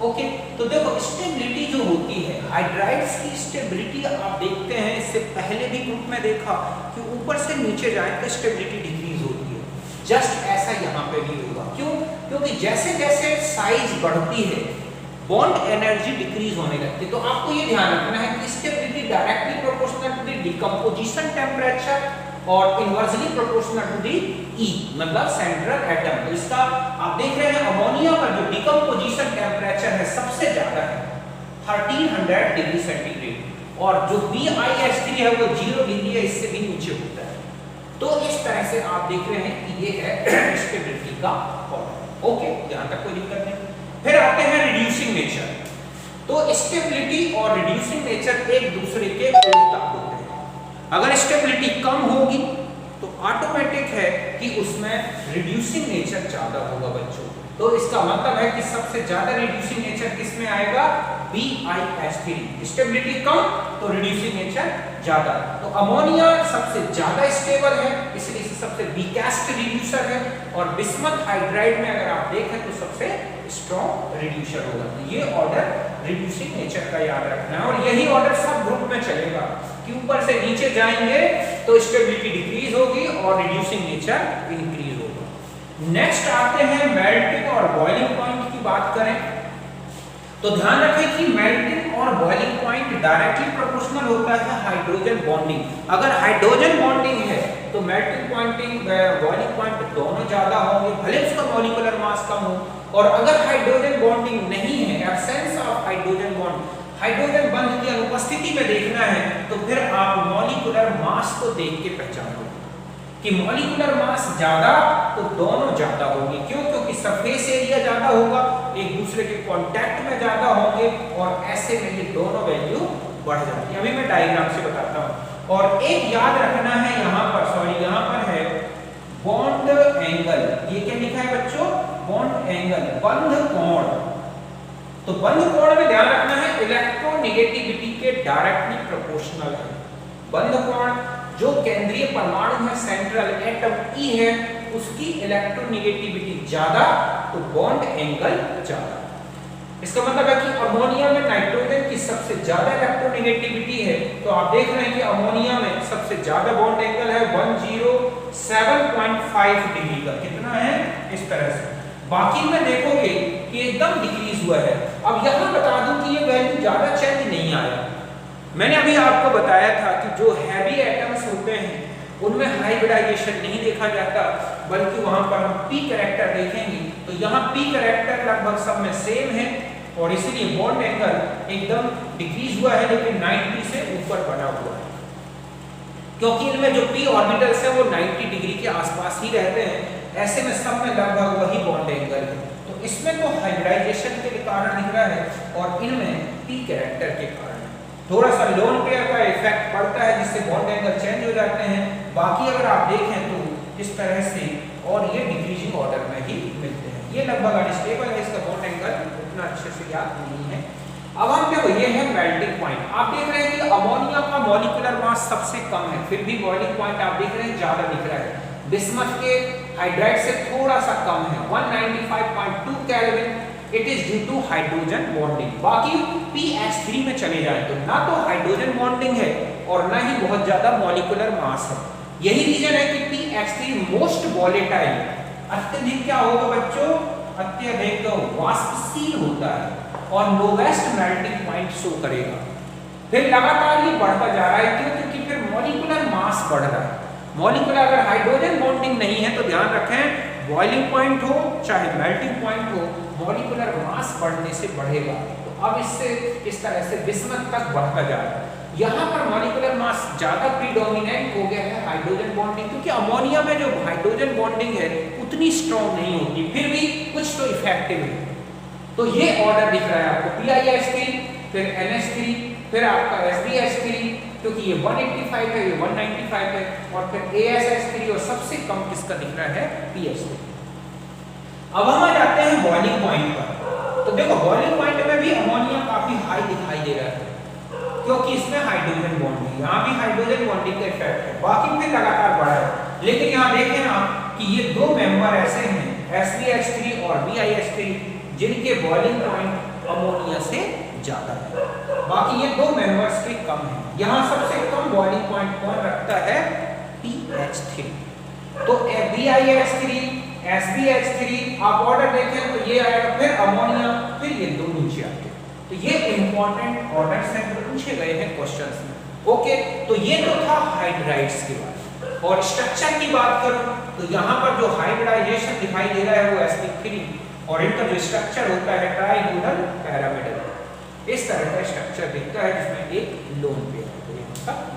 ओके, तो देखो स्टेबिलिटी जो होती है हाइड्राइड्स की स्टेबिलिटी आप देखते हैं, इससे पहले भी ग्रुप में देखा कि ऊपर से नीचे जाए तो स्टेबिलिटी डिक्रीज होती है। जस्ट ऐसा यहाँ पे भी होगा। क्यों? क्योंकि जैसे जैसे साइज बढ़ती है बॉन्ड एनर्जी डिक्रीज होने लगती है। तो आपको ये ध्यान रखना है कि stability directly proportional to the decomposition temperature और inversely proportional to the E, मतलब सेंट्रल एटम। तो इसका आप देख रहे हैं अमोनिया का जो डिकम्पोजिशन टेम्परेचर है सबसे ज्यादा है 1300 डिग्री सेंटीग्रेड, और जो BiS3 है वो 0 डिग्री है, इससे भी नीचे होता है। तो इस तरह से आप देख रहे हैं कि ये है स्टेबिलिटी का फॉर्मूला। ओके, यहां तक कोई दिक्कत नहीं। फिर आते हैं रिड्यूसिंग नेचर। तो स्टेबिलिटी और रिड्यूसिंग नेचर एक दूसरे के उल्टा होते हैं। अगर स्टेबिलिटी कम होगी तो ऑटोमेटिक है कि उसमें रिड्यूसिंग नेचर ज्यादा होगा बच्चों। तो इसका मतलब है कि सबसे ज्यादा रिड्यूसिंग नेचर किसमें आएगा? BiS3। स्टेबिलिटी कम तो रिड्यूसिंग नेचर ज्यादा। तो अमोनिया सबसे ज्यादा स्टेबल है, इसलिए इसे सबसे वीकेस्ट रिड्यूसर है, और बिस्मथ हाइड्राइड में अगर आप देखें तो सबसे स्ट्रॉन्ग रिड्यूसर होगा। तो ये ऑर्डर रिड्यूसिंग नेचर का याद रखना है, और यही ऑर्डर सब ग्रुप में चलेगा कि ऊपर से नीचे जाएंगे तो स्टेबिलिटी डिक्रीज होगी और रिड्यूसिंग नेचर इंक्रीज होगा। नेक्स्ट आते हैं मेल्टिंग और बॉइलिंग पॉइंट की बात करें तो ध्यान रखें कि मेल्टिंग और बॉइलिंग पॉइंट डायरेक्टली प्रोपोर्शनल होता है हाइड्रोजन बॉन्डिंग। अगर हाइड्रोजन बॉन्डिंग है तो मेल्टिंग पॉइंट बॉइलिंग पॉइंट दोनों ज्यादा होंगे, भले उसका मॉलिक्यूलर मास कम हो। और अगर हाइड्रोजन बॉन्डिंग नहीं है, absence of hydrogen bond, hydrogen बंध की अनुपस्थिति में देखना है, तो फिर आप मॉलिक्यूलर मास को देख के पहचानोगे कि मॉलिक्यूलर मास ज्यादा तो दोनों ज्यादा होंगे। क्यों? क्योंकि सरफेस एरिया ज्यादा होगा, एक दूसरे के कांटेक्ट में ज्यादा होंगे, और ऐसे में ये दोनों वैल्यू बढ़ जाती है। अभी मैं डायग्राम से बताता हूं। और एक याद रखना है यहाँ पर, सॉरी यहाँ पर है बॉन्ड एंगल। ये क्या लिखा है बच्चों? बॉन्ड एंगल, बंध कोण। तो बंध कोण में ध्यान रखना है इलेक्ट्रोनेगेटिविटी के डायरेक्टली प्रोपोर्शनल है। बंध कोण जो केंद्रीय परमाणु है, सेंट्रल एटम ई है, उसकी इलेक्ट्रोनेगेटिविटी ज्यादा तो बॉन्ड एंगल ज्यादा। इसका मतलब है कि अमोनिया में नाइट्रोजन की सबसे ज्यादा इलेक्ट्रोनेगेटिविटी है, तो आप देख रहे हैं कि अमोनिया में सबसे ज्यादा बॉन्ड एंगल है 107.5 डिग्री का। कितना है? इस तरह से। बाकी में देखोगे कि एकदम डिक्रीज हुआ है। अब यहां बता दूं कि ये वैल्यू ज्यादा चेंज नहीं आया। मैंने अभी आपको बताया था कि जो हैवी एटम्स होते हैं उनमें हाइब्रिडाइजेशन नहीं देखा जाता, बल्कि वहां पर हम पी कैरेक्टर देखेंगे। तो यहाँ पी कैरेक्टर लगभग सब में सेम है, और इसीलिए बॉन्ड एंगल एकदम डिक्रीज हुआ है, लेकिन 90 से ऊपर बना हुआ है, क्योंकि इनमें जो पी ऑर्बिटल्स है वो 90 डिग्री के आसपास ही रहते हैं। ऐसे में सब में लगभग वही बॉन्ड एंगल है। तो इसमें तो हाइब्रिडाइजेशन के कारण दिख रहा है, और इनमें पी कैरेक्टर के कारण थोड़ा सा लोन पेयर का इफेक्ट पड़ता है, जिससे बॉन्ड एंगल चेंज हो जाते हैं। बाकी अगर आप देखें तो इस तरह से, और ये डिक्रीजिंग ऑर्डर में ही मिलते हैं। ये लगभग अनस्टेबल है, इसका बॉन्ड एंगल उतना अच्छे से याद नहीं है। अब हम देखो, ये है मेल्टिंग पॉइंट। आप देख रहे हैं कि अमोनिया का मॉलिक्यूलर मास सबसे कम है, फिर भी बॉइलिंग पॉइंट आप देख रहे हैं ज्यादा दिख रहा है। बिस्मथ के हाइड्राइड से थोड़ा सा कम है 195.2 kelvin. It is due to hydrogen bonding. बाकी PH3 में चले जाए तो ना तो हाइड्रोजन बॉन्डिंग है और ना ही बहुत ज्यादा मॉलिक्यूलर मास है। यही रीजन है कि PH3 मोस्ट वॉलेटाइल, अत्यधिक क्या होगा बच्चों? अत्यधिक वाष्पशील होता है और लोवेस्ट मेल्टिंग पॉइंट शो करेगा। फिर लगातार ये बढ़ता जा रहा है, क्यों? क्योंकि फिर मॉलिक्यूलर मास बढ़ रहा है। मॉलिक्यूलर अगर हाइड्रोजन बॉन्डिंग नहीं है तो ध्यान रखें, बॉइलिंग पॉइंट हो चाहे मेल्टिंग पॉइंट हो, मॉलिक्यूलर मास बढ़ने से बढ़ेगा। तो अब इससे इस तरह से बिस्मथ तक बढ़ता जा रहा है। यहाँ पर मॉलिक्यूलर मास ज्यादा प्रीडोमिनेंट हो गया है हाइड्रोजन बॉन्डिंग, क्योंकि अमोनिया में जो हाइड्रोजन बॉन्डिंग है उतनी स्ट्रॉन्ग नहीं होती, फिर भी कुछ तो इफेक्टिव है। तो ये ऑर्डर दिख रहा है आपको, PiS3, फिर NH3, फिर आपका SbS3, क्योंकि ये 185 है, ये 195 है, और फिर ASS3, और सबसे कम किसका दिख रहा है? PS3। अब हम आ जाते हैं बॉइलिंग पॉइंट पर। तो देखो, बॉइलिंग पॉइंट में भी अमोनिया काफी हाई दिखाई दे रहा है, क्योंकि इसमें हाइड्रोजन बॉन्डिंग, यहाँ भी हाइड्रोजन बॉन्डिंग का इफेक्ट है। बाकी में लगातार बढ़ा है, लेकिन यहाँ देखें आप कि ये दो मेंबर ऐसे हैं, SbH3 और BiS3, जिनके बॉइलिंग पॉइंट अमोनिया से ज्यादा है। बाकी ये दो मेंबर्स के कम हैं। यहाँ सबसे कम बॉइलिंग पॉइंट कौन रखता है? PH3। तो BiS3, SbH3 आप ऑर्डर देखें तो ये आएगा, फिर अमोनिया, फिर ये दो नीचे आते हैं। तो ये इंपॉर्टेंट ऑर्डर्स हैं जो पूछे गए हैं क्वेश्चंस में। ओके, तो ये तो था हाइड्राइड्स के बारे में। और स्ट्रक्चर की बात करूं तो यहाँ पर जो हाइब्रिडाइजेशन दिखाई दे रहा है वो sp3 और इनका जो स्ट्रक्चर होता है ट्राइगोनल पिरामिडल, इस तरह का स्ट्रक्चर दिखता है जिसमें एक लोन पेयर है। तो ये होता है।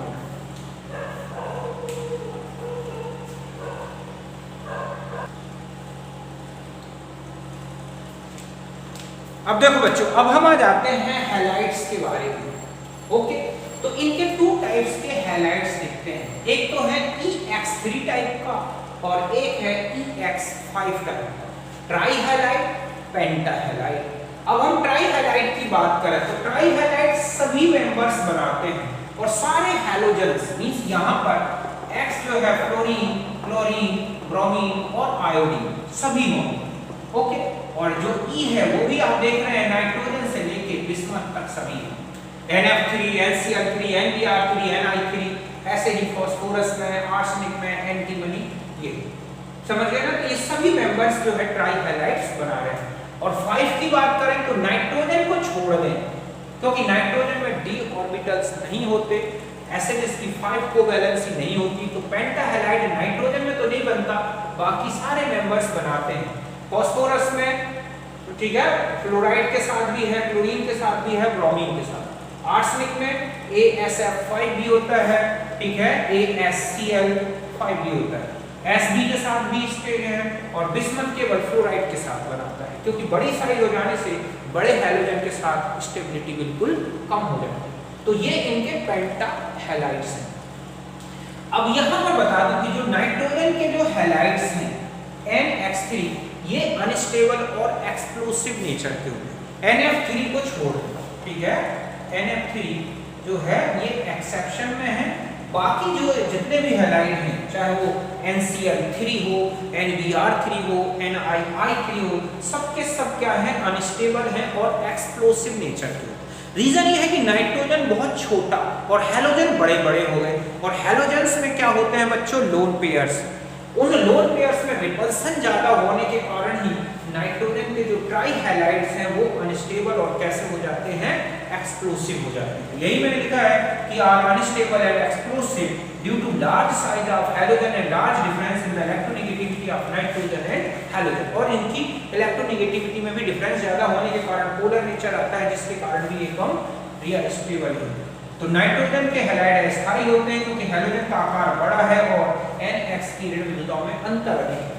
अब देखो बच्चों, अब हम आ जाते हैं हैलाइड्स के बारे में। ओके, तो इनके टू टाइप्स के हैलाइड्स दिखते हैं, एक तो है EX3 टाइप का और एक है EX5 टाइप का, ट्राई हैलाइड, पेंटा हैलाइड। अब हम ट्राई हैलाइड की बात करें तो ट्राई हैलाइड सभी मेंबर्स बनाते हैं और सारे हैलोजेंस मींस यहाँ पर X जो है फ्लोरीन, क्लोरीन, ब्रोमीन और आयोडीन सभी होंगे। ओके, और जो E है वो भी आप देख रहे हैं नाइट्रोजन से लेके बिस्मथ तक सभी है, NF3, NCl3, NBr3, Ni3, ऐसे ही फास्फोरस में, आर्सेनिक में, एंटीमनी, ये समझ गए ना। तो ये सभी मेंबर्स जो है ट्राई हैलाइड्स बना रहे हैं। और 5 की बात करें तो नाइट्रोजन को छोड़ दें क्योंकि नाइट्रोजन में d ऑर्बिटल्स नहीं होते, एसिड्स की 5 कोवैलेंसी नहीं होती, तो पेंटा हैलाइड नाइट्रोजन में तो नहीं बनता, बाकी सारे मेंबर्स बनाते हैं। फास्फोरस में ठीक है फ्लोराइड के साथ भी है, क्लोरीन के साथ भी है, ब्रोमीन के साथ। आर्सेनिक में AsF5 भी होता है, ठीक है, AsCl5 भी होता है, Sb के साथ भी इसके है, और बिस्मथ केवल फ्लोराइड के साथ बनाता है क्योंकि बड़ी साइज हो जाने से बड़े हैलोजन के साथ स्टेबिलिटी बिल्कुल कम हो जाती है। तो ये इनके पेंटा हैलाइड्स हैं। अब यहाँ पर बता दूं कि जो नाइट्रोजन के जो हैलाइड्स हैं NX3 ये अनस्टेबल और एक्सप्लोसिव नेचर के होते हैं। NF3 को छोड़ दो, ठीक है, NF3 जो है ये एक्सेप्शन में है, बाकी जो जितने भी हैलाइड हैं चाहे वो NCl3 हो, NBr3 हो, NiI3 हो, सबके सब क्या है अनस्टेबल है और एक्सप्लोसिव नेचर के। रीजन ये है कि नाइट्रोजन बहुत छोटा और हैलोजन बड़े बड़े हो गए, और हैलोजेंस में क्या होते हैं बच्चों लोन पेयर्स, उन लोन पेयर्स में रिपल्सन ज्यादा होने के कारण ही नाइट्रोजन के जो ट्राई हैलाइड्स हैं वो अनस्टेबल और कैसे हो जाते हैं एक्सप्लोसिव हो जाते हैं। यही मैंने लिखा है कि are unstable and explosive due to large size of halogen and large difference in the electronegativity of nitrogen and halogen, और इनकी इलेक्ट्रोनेगेटिविटी में भी डिफरेंस ज्यादा होने के कारण पोलर नेचर आता है जिसके कारण भी ये कम रियल स्टेबल होते हैं। तो नाइट्रोजन के हैलाइड अस्थायी होते हैं क्योंकि हैलोजन का आकार बड़ा है और NX की ऋण विद्युताओं में अंतर अधिक है,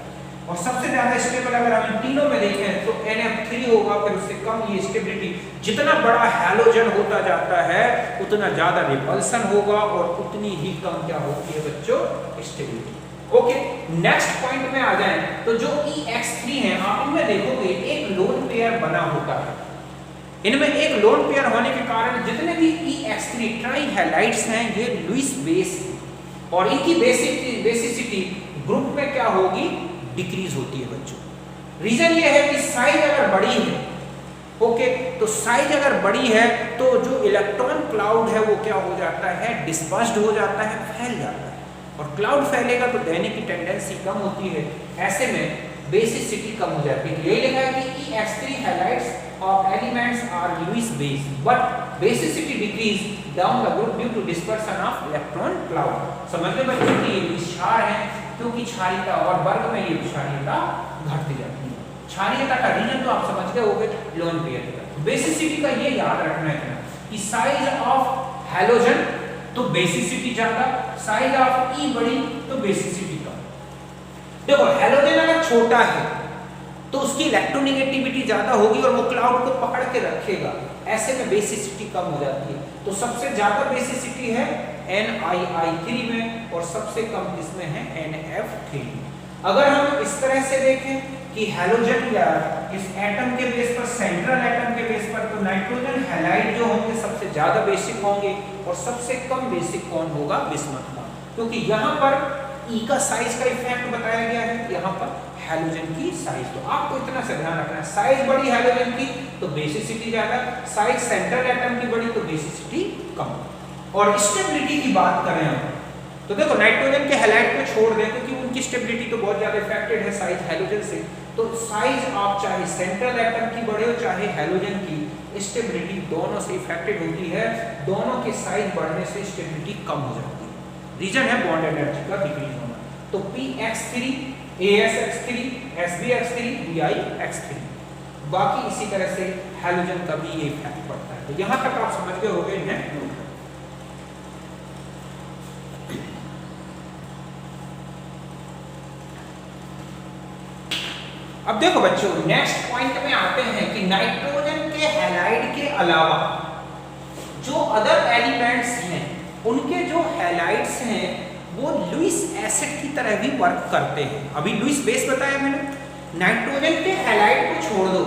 और सबसे ज्यादा स्टेबल अगर हम इन तीनों में देखें तो NF3 होगा, फिर उससे कम ये स्टेबिलिटी, जितना बड़ा हैलोजन होता जाता है उतना ज्यादा रिपल्सन होगा और उतनी ही कम क्या होती है बच्चों स्टेबिलिटी। ओके, नेक्स्ट पॉइंट में आ जाएं तो जो EX3 है आप इनमें देखोगे एक लोन पेयर बना होता है, इनमें एक लोन पेयर होने के कारण जितने भी EX3 ट्राई हैलाइड्स हैं ये लुईस बेस और इनकी बेसिसिटी ग्रुप में क्या होगी डिक्रीज होती है बच्चों। रीजन ये है कि साइज अगर बड़ी है, ओके, तो साइज अगर बड़ी है तो जो इलेक्ट्रॉन क्लाउड है वो क्या हो जाता है डिस्पर्स्ड हो जाता है, फैल जाता है, और क्लाउड फैलेगा तो देने की टेंडेंसी कम होती है, ऐसे में बेसिसिटी कम हो जाती है। यही लिखा है कि EX3 halides of elements are Lewis base but basicity decrease down the group due to dispersion of electron cloud। समझ में बच्चों कि ये क्षार है क्योंकि क्षारीयता और वर्ग में ये क्षारीयता घटती जाती है। क्षारीयता का रीजन तो आप समझ गए होंगे लोन पेयर का। बेसिसिटी का ये याद रखना है कि साइज ऑफ हैलोजन तो बेसिसिटी ज्यादा, साइज ऑफ E बड़ी तो बेसिसिटी कम। देखो हैलोजन अगर छोटा है तो उसकी इलेक्ट्रोनेगेटिविटी ज्यादा होगी और वो क्लाउड को पकड़ के रखेगा, ऐसे में बेसिसिटी कम हो जाती है। तो सबसे ज्यादा बेसिसिटी है NiI3 में और सबसे कम किसमें है NF3। अगर हम इस तरह से देखें कि हैलोजन या इस एटम के बेस पर, सेंट्रल एटम के बेस पर, तो नाइट्रोजन हैलाइड जो होंगे सबसे ज्यादा बेसिक होंगे और सबसे कम बेसिक कौन होगा बिस्मथ का, क्योंकि यहाँ पर E का साइज का इफेक्ट बताया गया है, यहाँ पर हैलोजन की साइज। तो आपको इतना सा ध्यान रखना है, साइज बड़ी हैलोजन की तो बेसिसिटी ज्यादा, साइज सेंट्रल एटम की बड़ी तो बेसिसिटी कम। और स्टेबिलिटी की बात करें हम तो देखो नाइट्रोजन के हैलाइड को छोड़ दें क्योंकि उनकी स्टेबिलिटी तो बहुत ज्यादा इफेक्टेड है साइज हैलोजन से, तो साइज आप चाहे सेंट्रल एटम की बढ़े हो चाहे हैलोजन की, स्टेबिलिटी दोनों से इफेक्टेड होती है, दोनों के साइज बढ़ने से स्टेबिलिटी कम हो जाती है। रीजन है बॉन्ड एनर्जी का डिक्रीज होना। तो Px3, AsX3, SbX3, BiX3, बाकी इसी तरह से हैलोजन का भी ये इफेक्ट पड़ता है। तो यहां तक आप समझ गए हो गए हैं। अब देखो बच्चों नेक्स्ट पॉइंट में आते हैं कि नाइट्रोजन के हैलाइड के अलावा जो अदर एलिमेंट्स हैं उनके जो हैलाइड्स हैं वो लुईस एसिड की तरह भी वर्क करते हैं। अभी लुईस बेस बताया मैंने, नाइट्रोजन के हैलाइड को छोड़ दो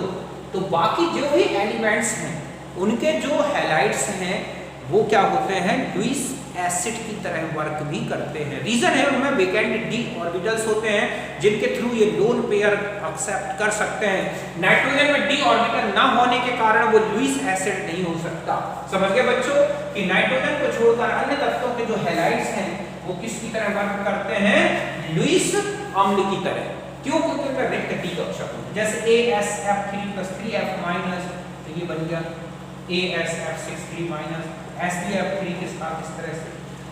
तो बाकी जो भी एलिमेंट्स हैं उनके जो हैलाइड्स हैं वो क्या होते हैं, लुईस एसिड की तरह वर्क भी करते हैं। रीजन है उनमें वेकेंट d ऑर्बिटल्स होते हैं जिनके थ्रू ये लोन पेयर एक्सेप्ट कर सकते हैं। नाइट्रोजन में d ऑर्बिटल ना होने के कारण वो लुईस एसिड नहीं हो सकता। समझ गए बच्चों कि नाइट्रोजन को छोड़कर अन्य तत्वों के जो हैलाइड्स हैं वो किसकी तरह वर्क करते हैं, लुईस अम्ल की तरह। क्यों? क्योंकि उनका रिक्त d कक्षक होता है। जैसे AsF3 + 3F- तो ये बन गया AsF6 3- SbF3 के साथ इस तरह से,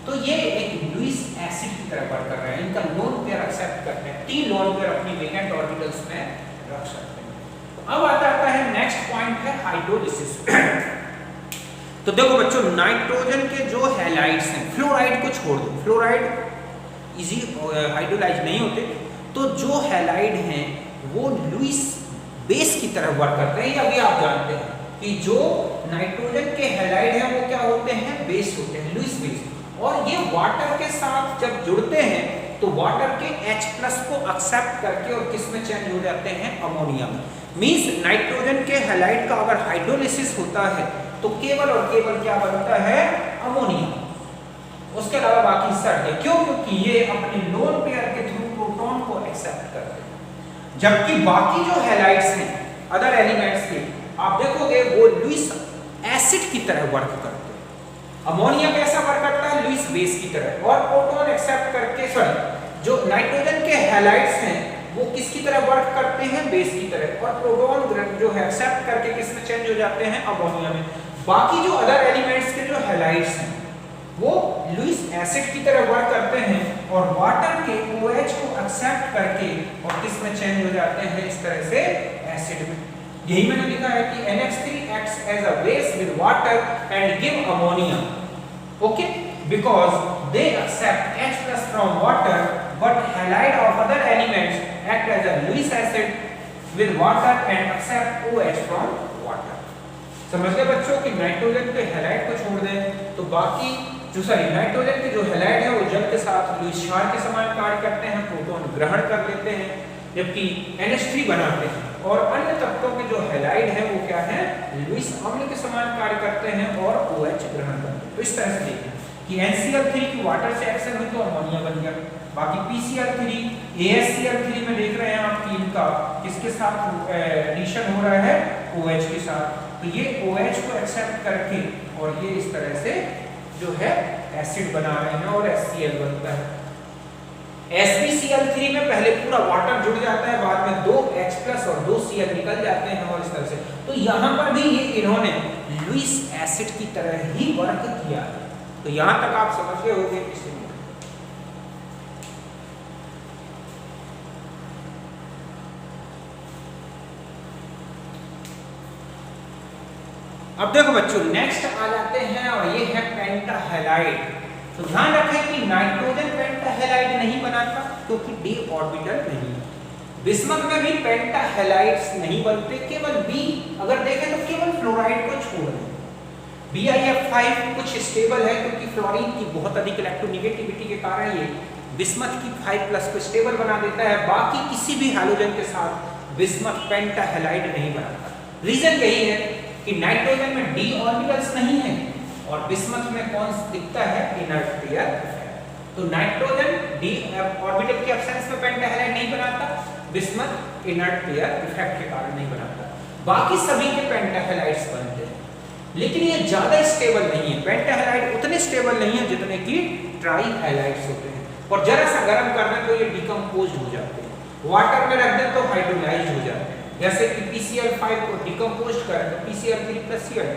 तो ये एक लुईस एसिड की तरह वर्क कर रहे हैं। इनका लोन पेयर एक्सेप्ट करते हैं, 3 लोन पेयर अपनी वेकेंट ऑर्बिटल्स में रख सकते हैं। अब आता है नेक्स्ट पॉइंट है हाइड्रोलिसिस। तो देखो बच्चों नाइट्रोजन के जो हैलाइड्स हैं, फ्लोराइड को छोड़ दो, फ्लोराइड इजी हाइड्रोलाइज नहीं होते, तो जो हैलाइड हैं वो लुईस बेस की तरह वर्क करते हैं। ये अभी आप जानते हैं कि जो नाइट्रोजन के हैलाइड हैं वो क्या होते हैं, बेस होते हैं, लुईस बेस। और ये वाटर के साथ जब जुड़ते हैं तो वाटर के H+ को एक्सेप्ट करके और किस में चेंज हो जाते हैं, अमोनिया में। मींस नाइट्रोजन के हैलाइड का अगर हाइड्रोलिसिस होता है तो केवल और केवल क्या बनता है, अमोनिया, उसके अलावा बाकी हिस्सा है। क्यों? क्योंकि ये अपने लोन पेयर के थ्रू प्रोटॉन को एक्सेप्ट करते हैं, जबकि बाकी जो हैलाइड्स हैं अदर एलिमेंट्स के आप देखोगे वो लुईस एसिड की तरह वर्क करते हैं। अमोनिया कैसा वर्क करता है, लुईस बेस की तरह। और प्रोटॉन एक्सेप्ट करके जो नाइट्रोजन के हैलाइड्स हैं वो किसकी तरह वर्क करते हैं, बेस की तरह। और प्रोटॉन जो है एक्सेप्ट करके किस में चेंज हो जाते हैं, अमोनिया में। बाकी जो अदर एलिमेंट्स के जो हैलाइड्स हैं वो लुईस एसिड की तरह वर्क करते हैं और वाटर के OH को एक्सेप्ट करके और किस में चेंज हो जाते हैं, इस तरह से एसिड में। यही मैंने लिखा है कि NH3 acts as a base with water and give ammonia, okay, because they accept H+ from water, but halide of other elements act as a Lewis acid with water and accept OH from water. समझ गए बच्चों कि nitrogen के halide को छोड़ दें तो बाकी जो नाइट्रोजन के जो हैलाइड है वो जल के साथ लुईस क्षार के समान कार्य करते हैं, प्रोटॉन ग्रहण कर लेते हैं, जबकि NH3 बनाते हैं। और अन्य तत्वों के जो हैलाइड है वो क्या है, लुईस अम्ल के समान कार्य करते हैं और OH ग्रहण करते हैं। तो इस तरह से देखें कि NCl3 की वाटर से एक्शन हुई तो अमोनिया बन गया। बाकी PCl3 AsCl3 में देख रहे हैं आप कि इनका किसके साथ एडिशन हो रहा है, OH के साथ। तो ये OH को एक्सेप्ट करके और ये इस तरह से जो है एसिड बना रहे हैं और HCl बनता है। SbCl3 में पहले पूरा वाटर जुड़ जाता है, बाद में 2 H+ और 2 Cl निकल जाते हैं और इस तरह से। तो यहाँ पर भी ये इन्होंने लुईस एसिड की तरह ही वर्क किया है। तो यहाँ तक आप समझ गए होंगे इसे। अब देखो बच्चों नेक्स्ट आ जाते हैं और ये है पेंटाहैलाइड। तो ध्यान रखें कि नाइट्रोजन पेंटाहैलाइड नहीं बनाता क्योंकि d ऑर्बिटल नहीं है। बिस्मथ में भी पेंटाहैलाइड्स नहीं बनते, केवल B अगर देखें तो केवल फ्लोराइड को छोड़ दें। BiF5 कुछ स्टेबल है क्योंकि फ्लोरीन की बहुत अधिक इलेक्ट्रोनेगेटिविटी के कारण ये बिस्मथ की 5+ को स्टेबल बना देता है। बाकी किसी भी हैलोजन के साथ बिस्मथ पेंटाहैलाइड नहीं बनाता। रीजन यही है कि नाइट्रोजन में d ऑर्बिटल्स नहीं है और बिस्मथ में कौन दिखता है, इनर्ट पेयर इफेक्ट। तो नाइट्रोजन d ऑर्बिटल के एब्सेंस में पेंटाहैलाइड नहीं बनाता, बिस्मथ इनर्ट पेयर इफेक्ट के कारण नहीं बनाता। बाकी सभी के पेंटाहैलाइड्स बनते हैं, लेकिन ये ज्यादा स्टेबल नहीं है। पेंटाहैलाइड उतने स्टेबल नहीं है जितने कि ट्राई हैलाइड्स होते हैं, और जरा सा गर्म कर दें तो ये डिकम्पोज हो जाते हैं, वाटर में रख दें तो हाइड्रोलाइज हो जाते हैं। जैसे कि PCl5 को डिकम्पोज करें तो PCl3+Cl,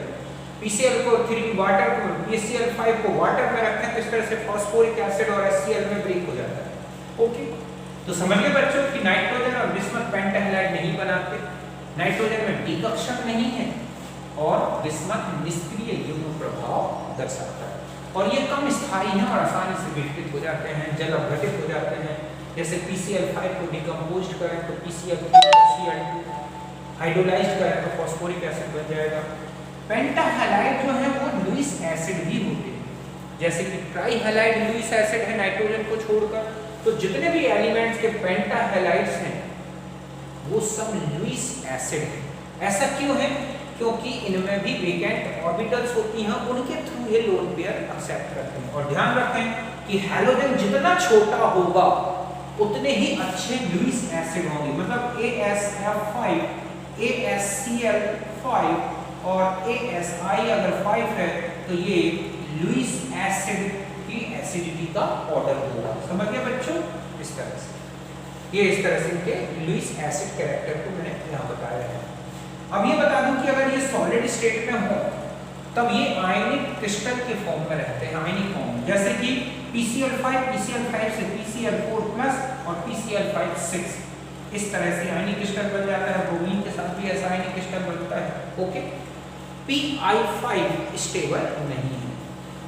PCl को 3 वाटर को PCl5 को वाटर में रखें तो इस तरह से फास्फोरिक एसिड और HCl में ब्रेक हो जाता है। ओके, तो समझ गए बच्चों कि नाइट्रोजन और बिस्मथ पेंटाहैलाइड नहीं बनाते, नाइट्रोजन में डिकक्शन नहीं है और बिस्मथ निष्क्रिय युग्म प्रभाव दर्शाता है, और ये कम स्थायी है और आसानी से विघटित हो जाते हैं, जल अपघटित हो जाते हैं। जैसे PCl5 को डिकम्पोज करें तो PCl3Cl2, हाइड्रोलाइज करें तो फास्फोरिक एसिड बन जाएगा। पेंटाहैलाइड जो है वो लुईस एसिड भी होते हैं, जैसे कि ट्राईहैलाइड लुईस एसिड है नाइट्रोजन को छोड़कर, तो जितने भी एलिमेंट्स के पेंटाहैलाइड्स हैं वो सब लुईस एसिड है। ऐसा क्यों है? क्योंकि इनमें भी वेकेंट ऑर्बिटल्स होती हैं, उनके थ्रू ये लोन पेयर एक्सेप्ट करते हैं। और ध्यान रखें कि हैलोजन जितना छोटा होगा उतने ही अच्छे लुईस एसिड होंगे, मतलब AsF5, AsCl5 और AsI अगर 5 है तो ये लुईस एसिड की एसिडिटी का ऑर्डर होगा। समझ गए बच्चों? इस तरह से ये इस तरह से इनके लुईस एसिड कैरेक्टर को मैंने यहाँ बताया है। अब ये बता दूं कि अगर ये सॉलिड स्टेट में हो तब ये आयनिक क्रिस्टल के फॉर्म में रहते हैं, आयनिक फॉर्म, जैसे कि PCl5 से PCl4+ और PCl5 इस तरह से आयनिक क्रिस्टल बन जाता है। ब्रोमीन के साथ भी ऐसा आयनिक क्रिस्टल बनता है। ओके, Pi5 स्टेबल नहीं है।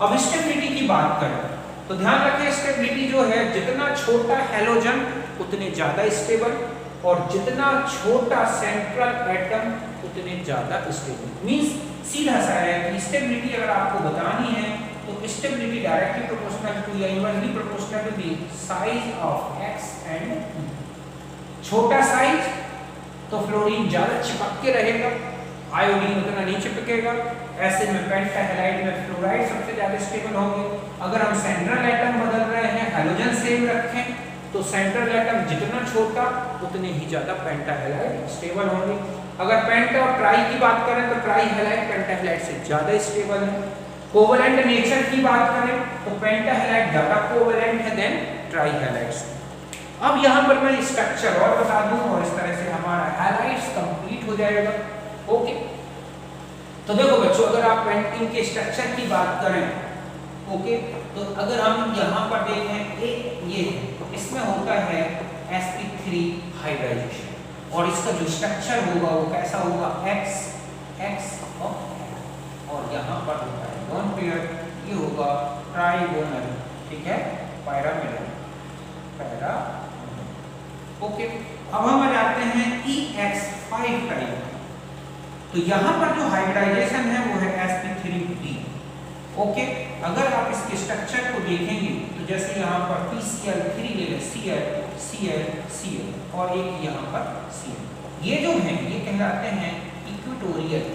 अब स्टेबिलिटी की बात करें तो ध्यान रखें स्टेबिलिटी जो है, जितना छोटा हैलोजन उतने ज्यादा स्टेबल, और जितना छोटा सेंट्रल एटम उतने ज्यादा स्टेबल। मींस सीधा सा है कि स्टेबिलिटी अगर आपको बतानी है तो स्टेबिलिटी डायरेक्टली प्रोपोर्शनल टू या inversely proportional to the size of X and E। छोटा साइज तो फ्लोरीन ज्यादा चिपक के रहेगा, आयोडीन उतना नहीं चिपकेगा। ऐसे में पेंटाहैलाइड में फ्लोराइड सबसे ज्यादा स्टेबल होंगे। अगर हम सेंट्रल एटम बदल रहे हैं, हैलोजन सेम रखें, तो सेंट्रल एटम जितना छोटा उतने ही ज्यादा पेंटाहैलाइड स्टेबल होंगे। अगर पेंटा और ट्राई की बात करें तो ट्राईहैलाइड पेंटाहैलाइड से ज्यादा स्टेबल है। कोवलेंट नेचर की बात करें तो पेंटाहैलाइड ज्यादा कोवलेंट है देन ट्राईहैलाइड्स। अब यहाँ पर मैं स्ट्रक्चर और बता दूं और इस तरह से हमारा हैलाइड्स कंप्लीट हो जाएगा। ओके, तो देखो बच्चों, अगर आप पेंटीन के स्ट्रक्चर की बात करें, ओके, तो अगर हम यहाँ पर देखें ये तो इसमें होता है sp3 हाइब्रिडाइजेशन, और इसका जो स्ट्रक्चर होगा वो कैसा होगा, X और यहाँ पर होता है बॉन्ड पेयर, ये होगा ट्राइगोनल, ठीक है, पैरामिडल। ओके, अब हम आ जाते हैं EX5 टाइप। तो यहाँ पर जो हाइब्रिडाइजेशन है वो है sp3d। ओके, अगर आप इसके स्ट्रक्चर को देखेंगे तो जैसे यहाँ पर PCl3 ले लें, Cl और एक यहाँ पर Cl, ये जो हैं ये कहलाते हैं इक्वेटोरियल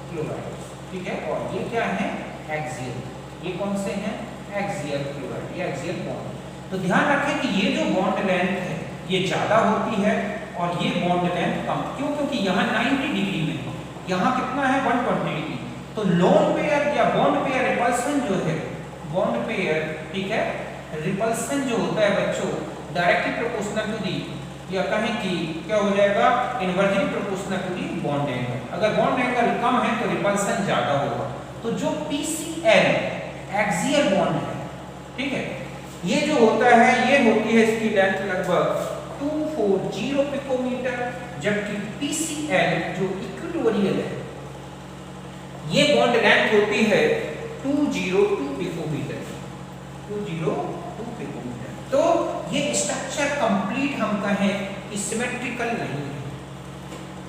क्लोराइड, ठीक है, और ये क्या है, एक्सियल। ये कौन से हैं, एक्सियल क्लोराइड, ये एक्सियल बॉन्ड। तो ध्यान रखें कि ये जो बॉन्ड लेंथ है ये ज्यादा होती है और ये बॉन्ड लेंथ कम। क्यों? क्योंकि यहाँ 90 डिग्री में, यहाँ कितना है, 120 डिग्री। तो लोन पेयर या बॉन्ड पेयर रिपल्सन जो है, बॉन्ड पेयर, ठीक है, रिपल्सन जो होता है बच्चों, डायरेक्टली प्रोपोर्शनल टू दी, या कहें कि क्या हो जाएगा, inversely proportional to the bond angle. अगर बॉन्ड एंगल कम है तो रिपल्सन ज्यादा होगा। तो जो PCl एक्सियल बॉन्ड है, ठीक है, ये जो होता है ये होती है इसकी लेंथ लगभग 240 पिकोमीटर, जबकि PCl जो इक्वेटोरियल है ये बॉन्ड लेंथ होती है 202 पिकोमीटर, 202 पिकोमीटर। तो ये स्ट्रक्चर कंप्लीट हम कहें सिमेट्रिकल नहीं है,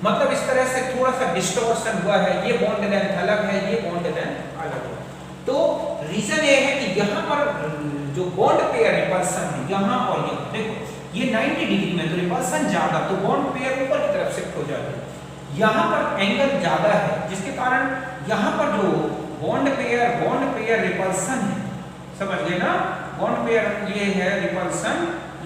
मतलब इस तरह से थोड़ा सा डिस्टॉर्शन हुआ है, ये बॉन्ड लेंथ अलग है, ये बॉन्ड लेंथ अलग है। तो रीजन ये है कि यहाँ पर जो बॉन्ड पेयर रिपल्सन है यहाँ और यहाँ, देखो ये 90 डिग्री में तो रिपल्सन ज्यादा, तो बॉन्ड पेयर ऊपर की तरफ शिफ्ट हो जाती है। यहाँ पर एंगल ज्यादा है जिसके कारण यहाँ पर जो बॉन्ड पेयर रिपल्सन है, समझ गए ना, बॉन्ड पेयर ये है रिपल्सन,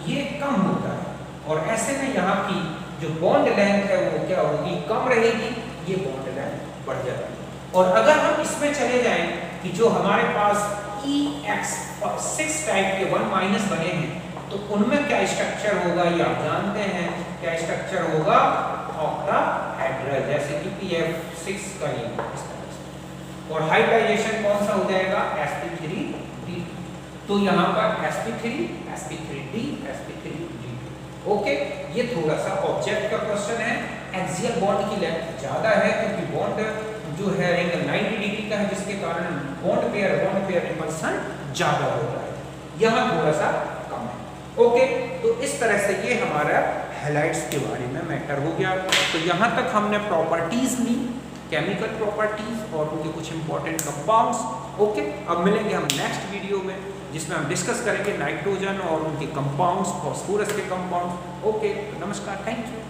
ये कम होता है, और ऐसे में यहाँ की जो बॉन्ड लेंथ है वो क्या होगी, कम रहेगी, ये बॉन्ड लेंथ बढ़ जाती है। और अगर हम इसमें चले जाएं कि जो हमारे पास EX6 टाइप के 1- बने हैं तो उनमें क्या स्ट्रक्चर होगा ये आप जानते हैं, क्या स्ट्रक्चर होगा ऑक्टाहेड्रल, जैसे कि PF6 का ये इस तरह से। और हाइब्रिडाइजेशन कौन सा हो जाएगा sp3d, तो यहाँ पर sp3 sp3d sp3d। ओके, ये थोड़ा सा ऑब्जेक्ट का क्वेश्चन है। एक्सियल बॉन्ड की लेंथ ज्यादा है क्योंकि बॉन्ड जो है एंगल 90 डिग्री का है, जिसके कारण बॉन्ड पेयर रिपल्सन ज्यादा होता है, यहाँ थोड़ा सा कम है। ओके, तो इस तरह से ये हमारा हैलाइड्स के बारे में मैटर हो गया। तो यहाँ तक हमने प्रॉपर्टीज ली, केमिकल प्रॉपर्टीज और उनके कुछ इंपॉर्टेंट कंपाउंड्स। ओके, अब मिलेंगे हम नेक्स्ट वीडियो में जिसमें हम डिस्कस करेंगे नाइट्रोजन और उनके कंपाउंड्स, फॉस्फोरस के कंपाउंड्स। ओके, नमस्कार, थैंक यू।